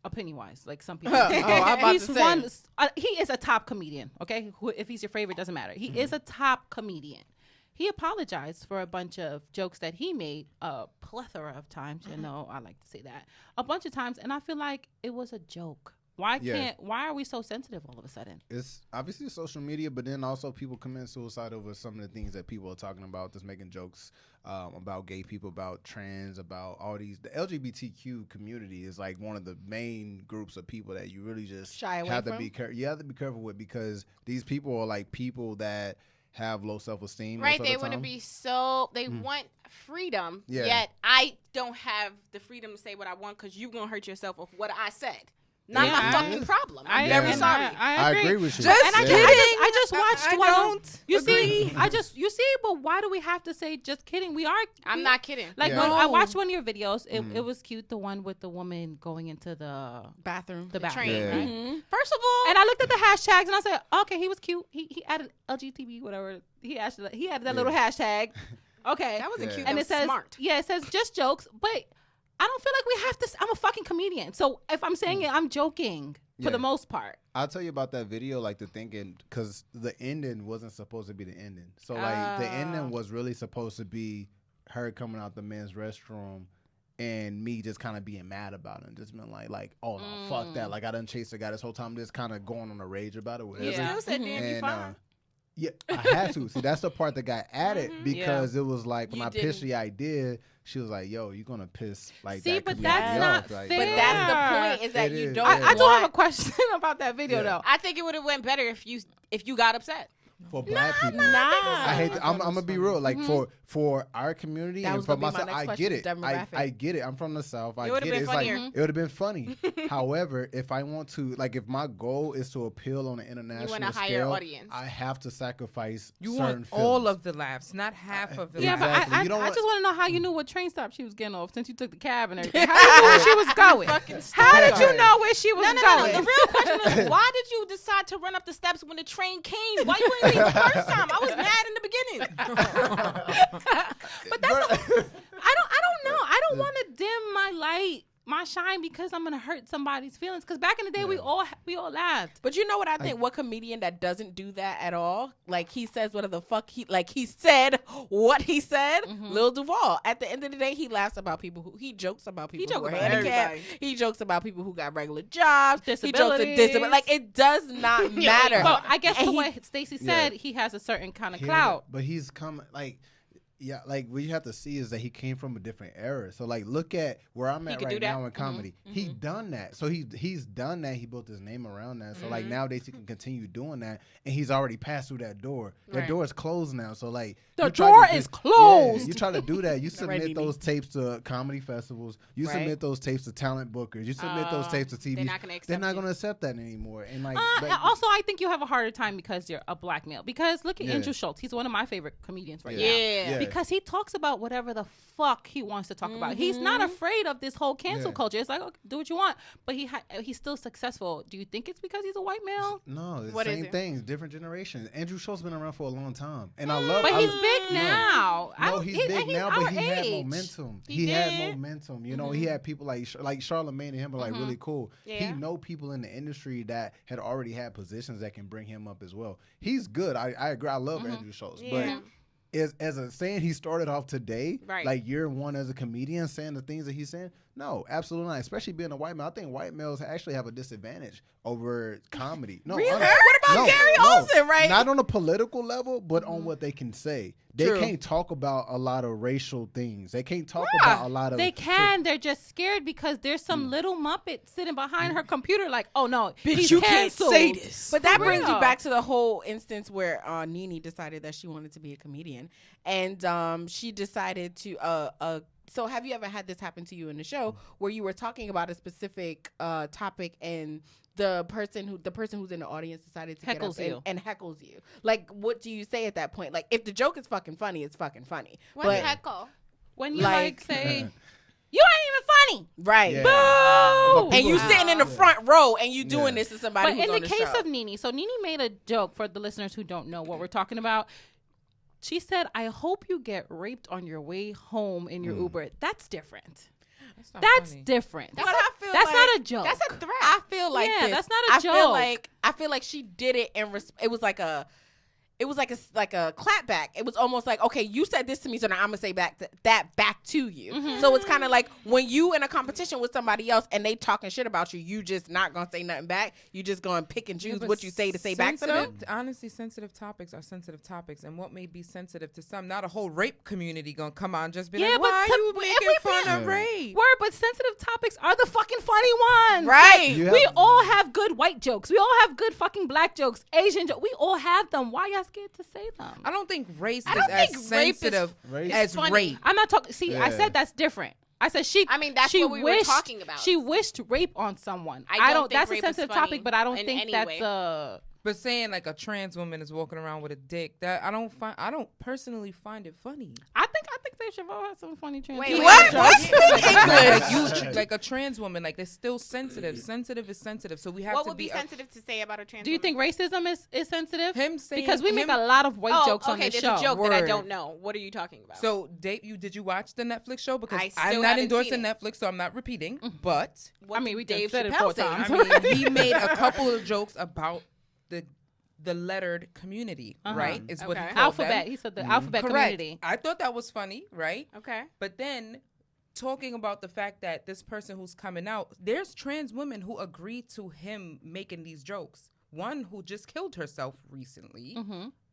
Speaker 1: opinion wise, like some people.
Speaker 8: I'm about
Speaker 1: he's
Speaker 8: to say.
Speaker 1: he is a top comedian. Okay, if he's your favorite, doesn't matter. He is a top comedian. He apologized for a bunch of jokes that he made a plethora of times. You know, I like to say that a bunch of times, and I feel like it was a joke. Why are we so sensitive all of a sudden?
Speaker 5: It's obviously social media, but then also people commit suicide over some of the things that people are talking about, just making jokes about gay people, about trans, about all these. The LGBTQ community is like one of the main groups of people that you really just
Speaker 8: Shy away
Speaker 5: have to
Speaker 8: from?
Speaker 5: be careful. You have to be careful with, because these people are like people that have low self-esteem.
Speaker 6: Right,
Speaker 5: most of
Speaker 6: they
Speaker 5: the
Speaker 6: want to
Speaker 5: time.
Speaker 6: be so they want freedom,
Speaker 5: Yeah.
Speaker 6: yet I don't have the freedom to say what I want because you're gonna hurt yourself of what I said. Not
Speaker 1: Yeah,
Speaker 6: my
Speaker 1: I-
Speaker 6: fucking problem. I'm
Speaker 5: Yeah.
Speaker 6: very
Speaker 5: and
Speaker 6: sorry.
Speaker 1: I agree.
Speaker 5: with you.
Speaker 2: Just
Speaker 1: And I
Speaker 2: kidding.
Speaker 1: just watched
Speaker 2: I
Speaker 1: one.
Speaker 2: don't
Speaker 1: You
Speaker 2: agree.
Speaker 1: see, you see, but why do we have to say just kidding?
Speaker 6: I'm not kidding.
Speaker 1: Like
Speaker 5: Yeah.
Speaker 1: when I
Speaker 2: No.
Speaker 1: watched one of your videos, it was cute. The one with the woman going into the
Speaker 8: Bathroom.
Speaker 1: bathroom.
Speaker 6: train,
Speaker 5: Yeah.
Speaker 6: right? First of all,
Speaker 1: And I looked at the hashtags and I said, okay, he was cute. He added LGTB, whatever. He added that little hashtag. Okay.
Speaker 6: that wasn't
Speaker 5: Yeah.
Speaker 6: cute.
Speaker 1: And
Speaker 6: That
Speaker 1: it
Speaker 6: was
Speaker 1: says,
Speaker 6: smart.
Speaker 1: yeah, it says just jokes, but I don't feel like we have to. I'm a fucking comedian, so if I'm saying it, I'm joking for
Speaker 5: Yeah.
Speaker 1: the most part.
Speaker 5: I'll tell you about that video, like the thinking, because the ending wasn't supposed to be the ending. So like the ending was really supposed to be her coming out the men's restroom and me just kind of being mad about it and just being like, oh no, fuck that. Like I done chased a guy this whole time, just kind of going on a rage about it. Whatever.
Speaker 6: You still said damn, you fine.
Speaker 5: Yeah, I had to. See, that's the part that got added because it was like when I pitched the idea, she was like, "Yo, you're gonna piss like
Speaker 1: See,
Speaker 5: that."
Speaker 1: but that's not fair.
Speaker 8: But that's the point is that
Speaker 5: It
Speaker 8: you
Speaker 5: is.
Speaker 8: don't.
Speaker 1: I do have a question about that video though.
Speaker 6: I think it would have went better if you got upset.
Speaker 5: For black people,
Speaker 8: Nah.
Speaker 5: I hate. I'm gonna be real. Like for our community
Speaker 8: That
Speaker 5: and
Speaker 8: was
Speaker 5: for
Speaker 8: gonna be my
Speaker 5: myself,
Speaker 8: next
Speaker 5: I
Speaker 8: question,
Speaker 5: get it.
Speaker 8: demographic.
Speaker 5: I get it. I'm from the South. I
Speaker 6: would've
Speaker 5: get
Speaker 6: been
Speaker 5: it. It's
Speaker 6: funnier.
Speaker 5: like it would have been funny. However, if I want to, like, if my goal is to appeal on an international
Speaker 6: want a higher
Speaker 5: scale,
Speaker 6: audience.
Speaker 5: I have to sacrifice
Speaker 2: You
Speaker 5: certain
Speaker 2: want all
Speaker 5: feelings.
Speaker 2: of the laughs, not half of the
Speaker 1: Yeah,
Speaker 2: laughs.
Speaker 1: but
Speaker 5: Exactly. You don't
Speaker 1: I
Speaker 5: want-
Speaker 1: just want to know how you knew what train stop she was getting off since you took the cab and everything. How did you know where she was going? How did you know where she was
Speaker 6: No.
Speaker 1: going?
Speaker 6: The real question is, why did you decide to run up the steps when the train came? Why you didn't leave the first time? I was mad in the beginning.
Speaker 1: But that's I don't know. I don't want to dim my light, my shine because I'm gonna hurt somebody's feelings. Because back in the day, we all laughed.
Speaker 8: But you know what I think? What comedian that doesn't do that at all? Like he says whatever the fuck he said what he said. Lil Duval. At the end of the day, he laughs about people he jokes about people who are
Speaker 6: about
Speaker 8: handicapped.
Speaker 6: everybody.
Speaker 8: He jokes about people who got regular jobs. He jokes at
Speaker 1: Disabilities.
Speaker 8: disability. Like it does not matter.
Speaker 1: Well, I guess
Speaker 8: And
Speaker 1: to
Speaker 8: he-
Speaker 1: what Stacey said, he has a certain kind of
Speaker 5: He-
Speaker 1: clout.
Speaker 5: But he's coming like. Yeah, like what you have to see is that he came from a different era. So like, look at where I'm at
Speaker 6: could
Speaker 5: right
Speaker 6: do that.
Speaker 5: now in comedy. He done that, so he's done that. He built his name around that. So like nowadays he can continue doing that, and he's already passed through that door. That
Speaker 6: Right.
Speaker 5: door is closed now. So like,
Speaker 1: The
Speaker 5: you try
Speaker 1: door
Speaker 5: to
Speaker 1: is
Speaker 5: do-
Speaker 1: closed.
Speaker 5: Yeah, you try to do that. You
Speaker 8: Right,
Speaker 5: submit
Speaker 8: Nene?
Speaker 5: those tapes to comedy festivals. You
Speaker 8: Right.
Speaker 5: submit those tapes to talent bookers. You submit those tapes to TV.
Speaker 6: they're not gonna
Speaker 5: They're
Speaker 6: accept
Speaker 5: not
Speaker 6: you.
Speaker 5: going to accept that anymore. And like,
Speaker 1: And also, I think you have a harder time because you're a black male. Because look at
Speaker 5: Yeah.
Speaker 1: Andrew Schultz. He's one of my favorite comedians right now.
Speaker 6: Yeah.
Speaker 1: Because he talks about whatever the fuck he wants to talk about. He's not afraid of this whole cancel
Speaker 5: Yeah.
Speaker 1: culture. It's like, okay, do what you want. But he's still successful. Do you think it's because he's a white male?
Speaker 5: no, it's the
Speaker 6: What is
Speaker 5: same
Speaker 6: it?
Speaker 5: things, different generations. Andrew Schultz been around for a long time, and I love.
Speaker 1: But
Speaker 5: I
Speaker 1: he's
Speaker 5: lo-
Speaker 1: big
Speaker 5: no.
Speaker 1: now.
Speaker 5: No, he's big now,
Speaker 1: our
Speaker 5: but he had
Speaker 1: age.
Speaker 5: momentum.
Speaker 6: He
Speaker 5: He had
Speaker 6: did.
Speaker 5: momentum. You know, he had people like Charlamagne and him are like really cool. He
Speaker 6: Yeah.
Speaker 5: know people in the industry that had already had positions that can bring him up as well. He's good. I agree. I love Andrew Schultz,
Speaker 6: Yeah.
Speaker 5: but. As a saying he started off today,
Speaker 6: Right.
Speaker 5: like year one as a comedian, saying the things that he's saying. No, absolutely not. Especially being a white male, I think white males actually have a disadvantage over comedy. No,
Speaker 8: Really?
Speaker 5: honestly.
Speaker 8: What about Gary Olsen, right?
Speaker 5: Not on a political level, but on what they can say. They
Speaker 8: True.
Speaker 5: can't talk about a lot of racial things. They can't talk about a lot of.
Speaker 1: They can. They're just scared because there's some little muppet sitting behind her computer like, oh, no, he's canceled.
Speaker 8: But that
Speaker 1: For
Speaker 8: brings you
Speaker 1: real.
Speaker 8: back to the whole instance where Nene decided that she wanted to be a comedian, and she decided to. So have you ever had this happen to you in the show where you were talking about a specific topic and the person who's in the audience decided to
Speaker 1: Heckles
Speaker 8: get up
Speaker 1: you.
Speaker 8: and heckles you? Like, what do you say at that point? Like, if the joke is fucking funny, it's fucking funny.
Speaker 6: What's
Speaker 8: But
Speaker 6: heckle?
Speaker 1: When you
Speaker 8: Like-
Speaker 1: say, you ain't even funny.
Speaker 8: right.
Speaker 5: Yeah.
Speaker 1: Boo!
Speaker 8: And you sitting in the front row and you doing this to somebody
Speaker 1: But
Speaker 8: who's
Speaker 1: in
Speaker 8: on
Speaker 1: the
Speaker 8: the
Speaker 1: case
Speaker 8: show.
Speaker 1: of Nene, so Nene made a joke for the listeners who don't know what we're talking about. She said, I hope you get raped on your way home in your Uber. That's different. That's
Speaker 2: funny.
Speaker 8: But
Speaker 1: different. That's,
Speaker 8: I feel
Speaker 1: that's
Speaker 8: like
Speaker 1: not a joke.
Speaker 6: That's a threat.
Speaker 8: I feel like
Speaker 1: Yeah,
Speaker 8: this.
Speaker 1: that's not a
Speaker 8: I
Speaker 1: joke.
Speaker 8: feel like she did it in it was like a clap back. It was almost like, okay, you said this to me, so now I'm gonna say back to you.
Speaker 1: Mm-hmm.
Speaker 8: So it's kind of like when you in a competition with somebody else and they talking shit about you, you just not gonna say nothing back. You just gonna pick and choose
Speaker 2: but
Speaker 8: what you say to say back to them.
Speaker 2: sensitive- Honestly, sensitive topics are sensitive topics, and what may be sensitive to some, not a whole rape community gonna come on just be
Speaker 1: Yeah,
Speaker 2: like,
Speaker 1: but
Speaker 2: why
Speaker 1: to-
Speaker 2: are you
Speaker 1: if
Speaker 2: making
Speaker 1: we
Speaker 2: fun
Speaker 5: be-
Speaker 2: of rape?
Speaker 1: Word, but sensitive topics are the fucking funny ones.
Speaker 8: Right.
Speaker 5: You
Speaker 1: We
Speaker 5: have-
Speaker 1: all have good white jokes. We all have good fucking black jokes, Asian jokes. We all have them. Why y'all scared to say them?
Speaker 2: I don't think race
Speaker 6: I
Speaker 2: is
Speaker 6: don't
Speaker 2: as
Speaker 6: think rape is-
Speaker 2: sensitive
Speaker 5: Race-
Speaker 2: as
Speaker 6: funny.
Speaker 2: rape.
Speaker 1: I'm not talking. See, I
Speaker 5: Yeah.
Speaker 1: said that's different. I said she.
Speaker 6: I mean, that's
Speaker 1: she
Speaker 6: what we were talking about.
Speaker 1: She wished rape on someone.
Speaker 6: I don't think
Speaker 1: That's a
Speaker 6: rape is
Speaker 1: sensitive
Speaker 6: funny
Speaker 1: topic, but I don't
Speaker 6: in
Speaker 1: think
Speaker 6: any
Speaker 1: that's
Speaker 6: way.
Speaker 1: a.
Speaker 2: But saying like a trans woman is walking around with a dick, that I don't personally find it funny.
Speaker 1: I think they should all have some funny trans.
Speaker 6: Wait,
Speaker 1: people.
Speaker 8: What?
Speaker 6: wait.
Speaker 8: What? Speak
Speaker 2: Like
Speaker 8: English.
Speaker 2: like a trans woman, like it's still sensitive. Sensitive is sensitive, so we have
Speaker 6: What
Speaker 2: to
Speaker 6: would be
Speaker 2: be
Speaker 6: sensitive to say about a trans
Speaker 1: Do you think
Speaker 6: woman?
Speaker 1: racism is sensitive?
Speaker 2: him saying
Speaker 1: Because we make
Speaker 2: him-
Speaker 1: a lot of white jokes on
Speaker 6: okay,
Speaker 1: this
Speaker 6: there's
Speaker 1: show.
Speaker 6: a joke that I
Speaker 2: Word.
Speaker 6: don't know. What are you talking about?
Speaker 2: So, Dave, did you watch the Netflix show? Because
Speaker 6: I
Speaker 2: I'm
Speaker 6: still
Speaker 2: not
Speaker 6: haven't
Speaker 2: endorsing
Speaker 6: seen it.
Speaker 2: Netflix, so I'm not repeating. But
Speaker 6: what
Speaker 1: I mean,
Speaker 6: did
Speaker 1: we just
Speaker 6: Dave
Speaker 1: said it
Speaker 6: Chappelle
Speaker 1: 4
Speaker 6: say?
Speaker 1: times.
Speaker 2: I mean, he made a couple of jokes about the lettered community, right? Is what he
Speaker 6: Okay.
Speaker 2: called
Speaker 1: Alphabet.
Speaker 2: them.
Speaker 1: He said the alphabet
Speaker 2: Correct.
Speaker 1: community.
Speaker 2: I thought that was funny, right?
Speaker 6: Okay.
Speaker 2: But then talking about the fact that this person who's coming out, there's trans women who agree to him making these jokes. One who just killed herself recently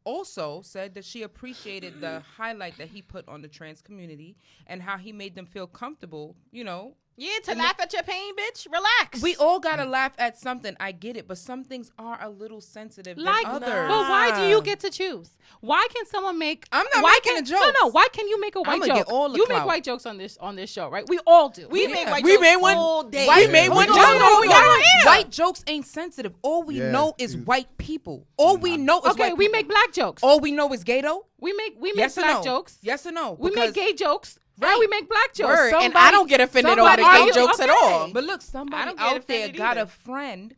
Speaker 2: also said that she appreciated the highlight that he put on the trans community and how he made them feel comfortable, you know.
Speaker 6: Yeah, to laugh at your pain, bitch. Relax.
Speaker 2: We all gotta laugh at something. I get it, but some things are a little sensitive
Speaker 1: Like,
Speaker 2: than others.
Speaker 1: but why do you get to choose? Why can someone make?
Speaker 2: I'm not
Speaker 1: why
Speaker 2: making
Speaker 1: can,
Speaker 2: a joke.
Speaker 1: No, why can you make a white
Speaker 2: I'ma
Speaker 1: joke?
Speaker 2: get all the
Speaker 1: You make
Speaker 2: clout.
Speaker 1: white jokes on this show, right? We all do.
Speaker 6: We make white
Speaker 8: We
Speaker 6: jokes
Speaker 8: made one
Speaker 6: all day.
Speaker 8: We made one
Speaker 2: Hold
Speaker 8: just
Speaker 2: on,
Speaker 8: before we
Speaker 2: hold
Speaker 8: got
Speaker 2: on.
Speaker 8: on air.
Speaker 2: White jokes ain't sensitive. All we
Speaker 5: Yeah,
Speaker 2: know is
Speaker 5: dude.
Speaker 2: white people. All we know is
Speaker 1: Okay,
Speaker 2: white
Speaker 1: we
Speaker 2: people.
Speaker 1: make black jokes.
Speaker 2: All we know is gay though.
Speaker 1: We make
Speaker 2: Yes or
Speaker 1: black
Speaker 2: no?
Speaker 1: jokes.
Speaker 2: Yes or no?
Speaker 1: We make
Speaker 2: Because-
Speaker 1: gay jokes. Right. We make black jokes.
Speaker 8: Word, and
Speaker 1: Somebody-
Speaker 8: I don't get offended over
Speaker 1: somebody-
Speaker 8: the
Speaker 1: Are
Speaker 8: gay
Speaker 1: you-
Speaker 8: jokes at
Speaker 1: okay.
Speaker 8: all.
Speaker 2: But look,
Speaker 6: I
Speaker 2: somebody
Speaker 6: don't get
Speaker 2: out there
Speaker 6: offended
Speaker 2: got
Speaker 6: either.
Speaker 2: a friend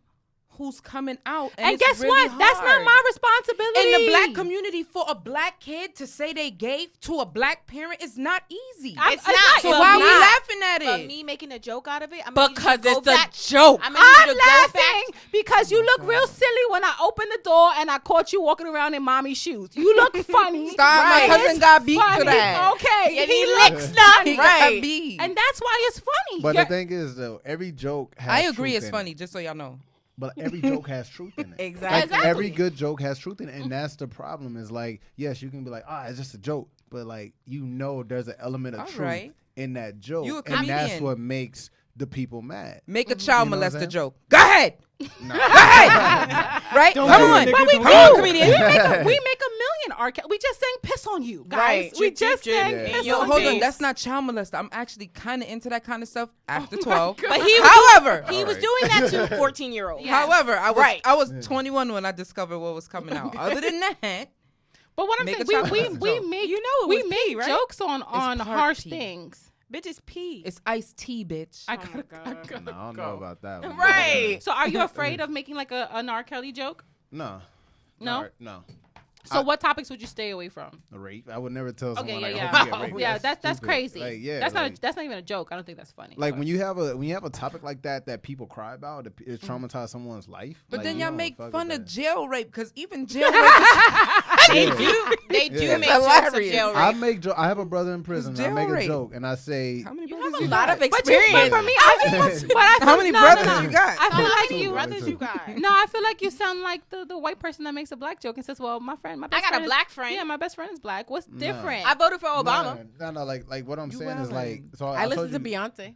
Speaker 2: who's coming out,
Speaker 1: And
Speaker 2: it's
Speaker 1: guess
Speaker 2: really
Speaker 1: what? That's not
Speaker 2: hard.
Speaker 1: my responsibility.
Speaker 2: In the black community, for a black kid to say they gay to a black parent is not easy.
Speaker 6: It's not.
Speaker 2: So
Speaker 6: Well,
Speaker 2: why are we
Speaker 6: not.
Speaker 2: laughing at
Speaker 6: But
Speaker 2: it?
Speaker 6: me making a joke out of it, I'm gonna need you
Speaker 8: Because
Speaker 6: to go
Speaker 8: it's a
Speaker 6: back.
Speaker 8: joke.
Speaker 6: I'm gonna need
Speaker 1: I'm
Speaker 6: you to go back.
Speaker 1: laughing because you look real silly when I opened the door and I caught you walking around in mommy's shoes. You look funny.
Speaker 2: Stop, my
Speaker 1: Right.
Speaker 2: cousin
Speaker 1: It's
Speaker 2: got beat for
Speaker 1: funny.
Speaker 2: that.
Speaker 1: Okay.
Speaker 6: And
Speaker 1: he
Speaker 6: he
Speaker 1: looks
Speaker 6: licks
Speaker 1: funny.
Speaker 2: He got
Speaker 1: Right.
Speaker 2: beat.
Speaker 1: And that's why it's funny.
Speaker 5: But
Speaker 1: You're-
Speaker 5: the thing is, though, every joke has
Speaker 2: I agree
Speaker 5: truth
Speaker 2: it's
Speaker 5: in
Speaker 2: funny,
Speaker 5: it.
Speaker 2: just so y'all know.
Speaker 5: But every joke has truth in it.
Speaker 8: Exactly.
Speaker 5: Like, every good joke has truth in it. And that's the problem is like, yes, you can be like, it's just a joke. But like, you know, there's an element of
Speaker 2: All
Speaker 5: truth
Speaker 2: right.
Speaker 5: in that joke.
Speaker 2: You a
Speaker 5: and that's
Speaker 2: comedian.
Speaker 5: what makes the people mad.
Speaker 2: Make a child
Speaker 5: You know what I'm
Speaker 2: molester
Speaker 5: saying?
Speaker 2: joke. Go ahead.
Speaker 5: No.
Speaker 2: Go ahead. Right?
Speaker 8: Don't
Speaker 2: Come
Speaker 8: do
Speaker 2: on.
Speaker 8: it,
Speaker 1: But we
Speaker 8: Don't
Speaker 1: do.
Speaker 2: Come on,
Speaker 1: We
Speaker 2: comedian.
Speaker 1: make a million R. Kelly. We just sang "Piss on You," guys.
Speaker 8: Right.
Speaker 1: We just
Speaker 8: Chip,
Speaker 1: sang
Speaker 5: chip.
Speaker 1: "Piss
Speaker 2: Yo,
Speaker 1: on
Speaker 2: hold
Speaker 1: You."
Speaker 2: on. That's not child molester. I'm actually kind of into that kind of stuff after 12.
Speaker 6: But he was
Speaker 2: However,
Speaker 6: he was
Speaker 5: Alright.
Speaker 6: doing that to 14-year-olds.
Speaker 1: Yeah.
Speaker 2: however,
Speaker 8: Right.
Speaker 2: I was 21 when I discovered what was coming out. Other than that,
Speaker 1: But what I'm
Speaker 2: Make
Speaker 1: saying,
Speaker 2: a child
Speaker 1: we
Speaker 2: molester joke.
Speaker 1: make
Speaker 6: You know it
Speaker 1: we
Speaker 6: was
Speaker 1: make
Speaker 6: pee, right?
Speaker 1: jokes on
Speaker 2: part
Speaker 1: harsh
Speaker 2: pee.
Speaker 1: things.
Speaker 6: Bitches pee.
Speaker 2: it's iced tea, bitch.
Speaker 1: I gotta
Speaker 5: No, I don't know about that one.
Speaker 8: Right.
Speaker 1: So are you afraid of making like an R. Kelly joke?
Speaker 5: No.
Speaker 1: No?
Speaker 5: No.
Speaker 1: So what topics would you stay away from?
Speaker 5: Rape. I would never tell someone
Speaker 1: Okay,
Speaker 5: like,
Speaker 1: yeah,
Speaker 5: I hope you
Speaker 1: yeah.
Speaker 5: get raped.
Speaker 1: Yeah, that's
Speaker 5: stupid.
Speaker 1: crazy.
Speaker 5: Like, yeah,
Speaker 1: that's
Speaker 5: like,
Speaker 1: not even a joke. I don't think that's funny.
Speaker 5: like
Speaker 1: But-
Speaker 5: when you have a topic like that people cry about, it traumatize someone's life.
Speaker 2: But
Speaker 5: like,
Speaker 2: then
Speaker 5: you
Speaker 2: y'all
Speaker 5: don't
Speaker 2: make
Speaker 5: fuck
Speaker 2: fun
Speaker 5: with
Speaker 2: of
Speaker 5: that.
Speaker 2: jail rape because even jail rape is
Speaker 6: They do
Speaker 5: Yeah.
Speaker 6: make
Speaker 2: It's
Speaker 6: jokes of
Speaker 2: hilarious.
Speaker 6: jail
Speaker 5: I
Speaker 6: rape.
Speaker 5: make I have a brother in prison. I
Speaker 2: jail
Speaker 5: make a
Speaker 2: rape.
Speaker 5: joke and I say,
Speaker 2: How many
Speaker 8: You
Speaker 2: brothers
Speaker 8: have a
Speaker 2: you
Speaker 8: lot
Speaker 2: got?
Speaker 8: of
Speaker 1: but
Speaker 8: experience.
Speaker 1: for me, I just but I feel,
Speaker 2: How many
Speaker 1: no,
Speaker 2: brothers
Speaker 1: no, no.
Speaker 2: you got?
Speaker 1: I feel like
Speaker 5: Two
Speaker 1: you.
Speaker 5: brothers too.
Speaker 1: No, I feel like you sound like the white person that makes a black joke and says, "Well, my best
Speaker 6: got a
Speaker 1: friend is-
Speaker 6: black friend.
Speaker 1: Yeah, my best friend is black. What's different?"
Speaker 6: I voted for Obama.
Speaker 5: No, like what I'm
Speaker 2: You
Speaker 5: saying is like,
Speaker 2: wildin'.
Speaker 5: so
Speaker 8: I
Speaker 5: told
Speaker 8: listen to
Speaker 5: you-
Speaker 8: Beyonce.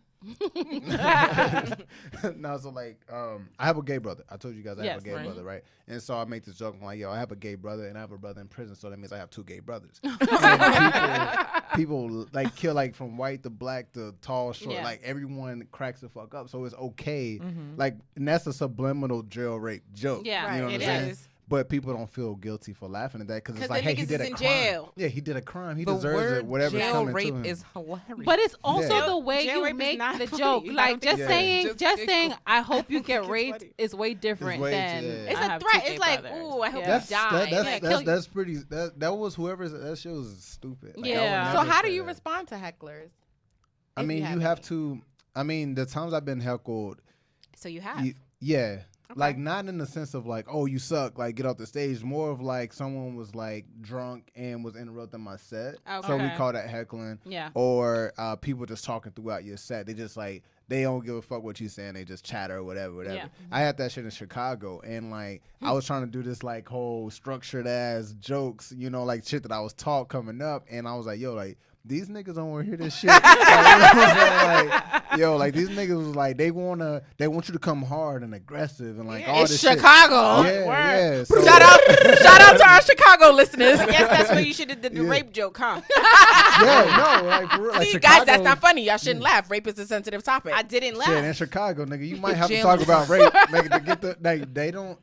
Speaker 5: No, so like, I have a gay brother. I told you guys I have
Speaker 1: Yes,
Speaker 5: a gay
Speaker 1: right.
Speaker 5: brother, right? And so I make this joke. I'm like, yo, I have a gay brother and I have a brother in prison, so that means I have two gay brothers. And people like kill like from white to black to tall, short.
Speaker 1: Yeah.
Speaker 5: Like everyone cracks the fuck up, so it's okay. Like, and that's a subliminal jail rape joke.
Speaker 1: Yeah,
Speaker 5: you know what
Speaker 6: it
Speaker 5: I'm saying?
Speaker 6: is.
Speaker 5: But people don't feel guilty for laughing at that because it's
Speaker 6: 'Cause
Speaker 5: like,
Speaker 6: the
Speaker 5: hey, he
Speaker 6: niggas
Speaker 5: did a
Speaker 6: is in
Speaker 5: crime.
Speaker 6: jail.
Speaker 5: Yeah, he did a crime. He
Speaker 2: The
Speaker 5: deserves
Speaker 2: word
Speaker 5: it. Whatever's
Speaker 2: jail
Speaker 5: coming
Speaker 2: rape
Speaker 5: to him.
Speaker 2: is hilarious.
Speaker 1: But it's also
Speaker 5: Yeah.
Speaker 1: the way
Speaker 6: Jail
Speaker 1: you
Speaker 6: rape is
Speaker 1: make
Speaker 6: not
Speaker 1: the
Speaker 6: funny.
Speaker 1: joke.
Speaker 6: I
Speaker 1: Like
Speaker 6: don't
Speaker 1: just
Speaker 5: think-
Speaker 1: saying,
Speaker 2: Yeah.
Speaker 1: just saying, I hope you get
Speaker 6: it's
Speaker 1: raped
Speaker 6: funny.
Speaker 1: is way different
Speaker 5: way
Speaker 1: than.
Speaker 5: too- yeah.
Speaker 6: It's
Speaker 1: I
Speaker 6: a
Speaker 1: have
Speaker 6: threat.
Speaker 1: two
Speaker 6: It's
Speaker 1: gay
Speaker 6: like,
Speaker 1: brothers.
Speaker 6: ooh, I hope
Speaker 1: Yeah.
Speaker 5: That's
Speaker 6: you die.
Speaker 5: that's pretty. That was whoever's that shit was stupid. Like, I would
Speaker 1: Yeah.
Speaker 8: So
Speaker 5: never
Speaker 8: how do
Speaker 5: say
Speaker 8: you
Speaker 5: that.
Speaker 8: respond to hecklers?
Speaker 5: I
Speaker 8: if
Speaker 5: mean,
Speaker 8: you
Speaker 5: you
Speaker 8: have
Speaker 5: have to. I mean, the times I've been heckled,
Speaker 6: So you have.
Speaker 5: yeah, like not in the sense of like, oh, you suck, like get off the stage. More of like someone was like drunk and was interrupting my set, so we
Speaker 1: Okay.
Speaker 5: call that heckling.
Speaker 1: Yeah.
Speaker 5: Or people just talking throughout your set. They just like they don't give a fuck what you saying. They just chatter or whatever.
Speaker 1: Yeah.
Speaker 5: I had that shit in Chicago, and like I was trying to do this like whole structured ass jokes, you know, like shit that I was taught coming up, and I was like, yo, like these niggas don't want to hear this shit. Like, you know what I'm saying? Like, yo, like these niggas was like they want you to come hard and aggressive and like all
Speaker 8: It's
Speaker 5: this shit.
Speaker 8: Chicago.
Speaker 5: Yeah. So,
Speaker 8: Shout out to our Chicago listeners.
Speaker 6: I guess that's where you should have did the
Speaker 5: Yeah.
Speaker 6: rape joke, huh?
Speaker 5: Yeah, no, like for real. Like
Speaker 8: See,
Speaker 5: Chicago,
Speaker 8: guys, that's not funny. Y'all shouldn't laugh. Rape is a sensitive topic.
Speaker 6: I didn't laugh.
Speaker 5: Shit, in Chicago, nigga, you might have to
Speaker 2: Jail
Speaker 5: talk
Speaker 2: is-
Speaker 5: about rape, nigga, to get the like.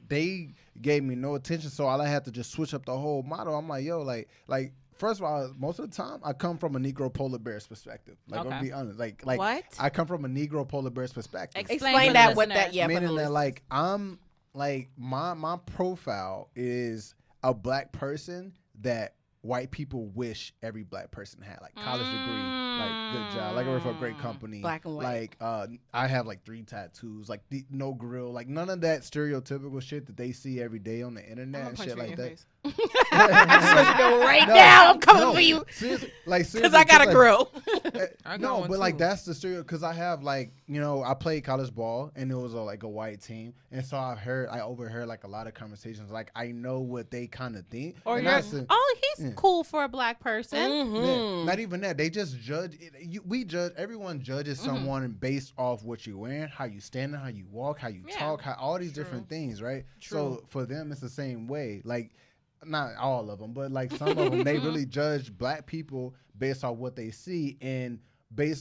Speaker 5: They gave me no attention, so all I had to just switch up the whole model. I'm like, yo, like. First of all, most of the time, I come from a Negro polar bear's perspective. Like,
Speaker 1: Okay.
Speaker 5: I'll be honest. Like
Speaker 6: What?
Speaker 5: I come from a Negro polar bear's perspective.
Speaker 8: Explain
Speaker 1: for
Speaker 8: that.
Speaker 1: the
Speaker 8: What that?
Speaker 1: listeners.
Speaker 8: Yeah. for the
Speaker 5: Meaning that,
Speaker 8: listeners.
Speaker 5: like, I'm like my profile is a black person that white people wish every black person had, like college degree, like good job, like I work for a great company,
Speaker 8: Black and white.
Speaker 5: Like I have like 3 tattoos, like no grill, like none of that stereotypical shit that they see every day on the internet
Speaker 6: I'm
Speaker 5: and
Speaker 6: gonna
Speaker 5: shit
Speaker 6: punch you in
Speaker 5: like
Speaker 6: your
Speaker 5: that.
Speaker 6: face.
Speaker 8: I just want you to know right now I'm coming for you. Because I got a grill.
Speaker 5: No, but like that's the stereo. Because I have like, you know, I played college ball and it was like a white team. And so I overheard like a lot of conversations. Like I know what they kind of think.
Speaker 1: Or he's cool for a black person.
Speaker 5: Yeah, not even that. They just judge. Everyone judges someone based off what you're wearing, how you stand, how you walk, how you talk, how all these different things, right? So for them, it's the same way. Like, not all of them, but like some of them, they really judge black people based on what they see, and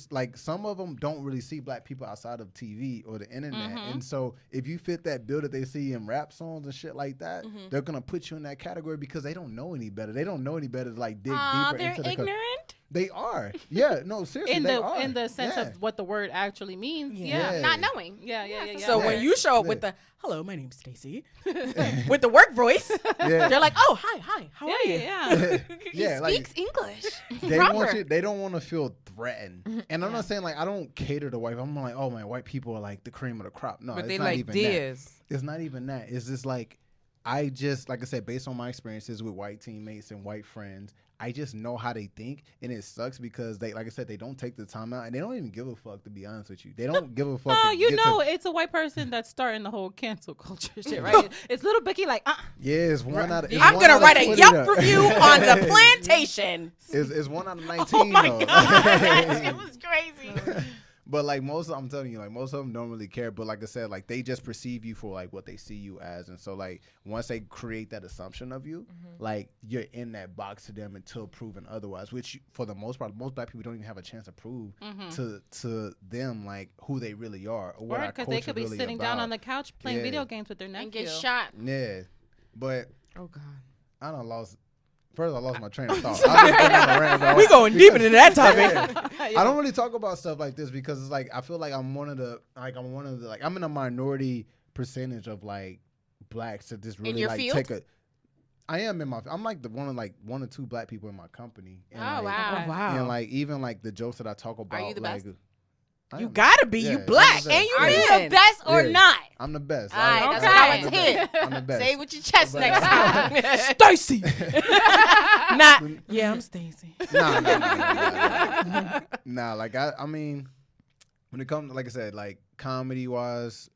Speaker 5: like some of them don't really see black people outside of TV or the internet. And so if you fit that bill that they see in rap songs and shit like that, they're gonna put you in that category because they don't know any better. They don't know any better to like dig deeper into the
Speaker 6: ignorant.
Speaker 5: They are. Yeah, no, seriously.
Speaker 1: In the sense of what the word actually means. Yeah.
Speaker 6: Not knowing.
Speaker 1: Yeah.
Speaker 8: So when you show up with the hello, my name's Stacy, with the work voice, they're like, oh, hi, how are you?
Speaker 6: He speaks English.
Speaker 5: They don't want to feel threatened. And I'm not saying like I don't cater to white. I'm like, oh man, white people are like the cream of the crop. No,
Speaker 2: but
Speaker 5: it's
Speaker 2: they
Speaker 5: not
Speaker 2: like
Speaker 5: even
Speaker 2: theirs.
Speaker 5: that. It's not even that. It's just like like I said, based on my experiences with white teammates and white friends, I just know how they think, and it sucks because they, like I said, they don't take the time out, and they don't even give a fuck. To be honest with you, they don't give a fuck.
Speaker 1: Oh, it's a white person that's starting the whole cancel culture shit, right? It's little Becky like,
Speaker 5: yeah, it's one out of.
Speaker 8: I'm gonna write a Yelp review on the plantation.
Speaker 5: It's 1 out of 19.
Speaker 6: Oh my god, that shit was crazy.
Speaker 5: But like I'm telling you, like most of them don't really care. But like I said, like they just perceive you for like what they see you as, and so like once they create that assumption of you, like you're in that box to them until proven otherwise. Which for the most part, most black people don't even have a chance to prove to them like who they really are or what our culture
Speaker 1: because they could be
Speaker 5: really
Speaker 1: sitting
Speaker 5: about.
Speaker 1: down on the couch playing video games with their nephew
Speaker 6: and get shot.
Speaker 5: Yeah, but
Speaker 8: oh god,
Speaker 5: I done lost. First, I lost my train of thought.
Speaker 8: We going deep into that topic.
Speaker 5: I don't really talk about stuff like this because it's like I feel like I'm in a minority percentage of like blacks that just really like
Speaker 6: field?
Speaker 5: take a. I'm like one or two black people in my company. And
Speaker 6: wow.
Speaker 5: And like even like the jokes that I talk about.
Speaker 6: Are you the best?
Speaker 8: You gotta be. You black and you
Speaker 6: Are you the best or not?
Speaker 5: I'm the best.
Speaker 6: All right, that's what I want to hear.
Speaker 5: I'm the best.
Speaker 6: Say it with your chest next time.
Speaker 8: Stacy. Not. Yeah, I'm Stacy.
Speaker 5: Nah. Like I mean, when it comes, like I said, like comedy wise,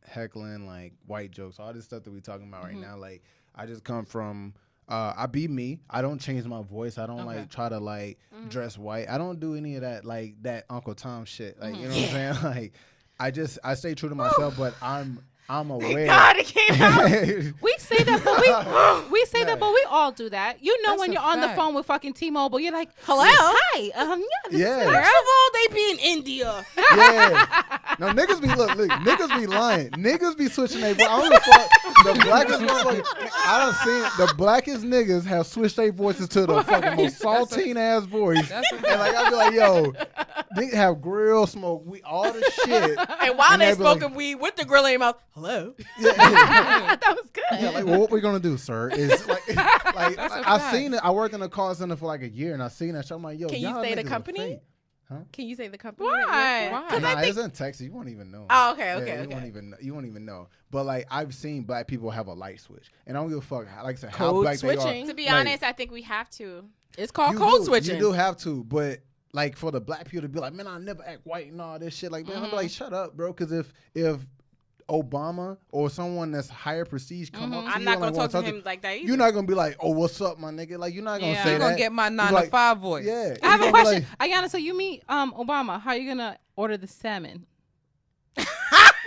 Speaker 5: heckling, like white jokes, all this stuff that we talking about right now, like I just come from. I be me. I don't change my voice. I don't like try to like dress white. I don't do any of that like that Uncle Tom shit. Like you know what I'm saying? Like I stay true to myself, but I'm aware.
Speaker 6: God, it came out.
Speaker 1: We say that, but but we all do that. You know,
Speaker 2: That's
Speaker 1: when
Speaker 2: a
Speaker 1: you're on the
Speaker 2: fact.
Speaker 1: phone with fucking T-Mobile, you're like,
Speaker 6: Hello?
Speaker 1: Hi. This is
Speaker 6: First of all, they be in India.
Speaker 5: Yeah. No, niggas be niggas be lying. Niggas be switching their voice. I don't give a fuck. The blackest motherfucker. I done seen the blackest niggas have switched their voices to the fucking most saltine ass voice. And like I be like, yo, they have grill smoke, we all the shit.
Speaker 8: And while they
Speaker 5: be
Speaker 8: smoking
Speaker 5: like,
Speaker 8: weed with the grill in their mouth, hello.
Speaker 1: that was good.
Speaker 5: Yeah, like, well, what we gonna do, sir? Is like I seen it. I worked in a call center for like a year, and I seen that. So I'm like, yo,
Speaker 8: Can you
Speaker 5: y'all
Speaker 8: say the
Speaker 5: niggas are
Speaker 8: company?
Speaker 5: fake. Huh?
Speaker 8: Can you say the company?
Speaker 6: Why?
Speaker 5: Nah, it's in Texas. You won't even know.
Speaker 8: Oh, okay.
Speaker 5: You won't even know. But like I've seen black people have a light switch, and I don't give a fuck. Like I said, how
Speaker 8: Code
Speaker 5: black
Speaker 8: switching.
Speaker 5: they
Speaker 6: To be
Speaker 5: Like,
Speaker 6: honest, I think we have to.
Speaker 8: It's called
Speaker 5: you
Speaker 8: code
Speaker 5: do,
Speaker 8: switching.
Speaker 5: You do have to, but like for the black people to be like, man, I never act white and all this shit. Like, man, I'm like, shut up, bro. Because if Obama or someone that's higher prestige come up to
Speaker 6: I'm
Speaker 5: you
Speaker 6: not
Speaker 5: and,
Speaker 6: gonna
Speaker 5: like,
Speaker 6: talk to him like that either.
Speaker 5: you're not gonna be like, oh, what's up, my nigga? Like, you're not gonna say that.
Speaker 2: You're gonna get my 9
Speaker 5: like,
Speaker 2: to 5 voice.
Speaker 5: Yeah.
Speaker 1: I have
Speaker 5: You
Speaker 1: a
Speaker 5: gonna be
Speaker 1: question.
Speaker 5: like,
Speaker 1: Ayana, so you meet Obama. How are you gonna order the salmon?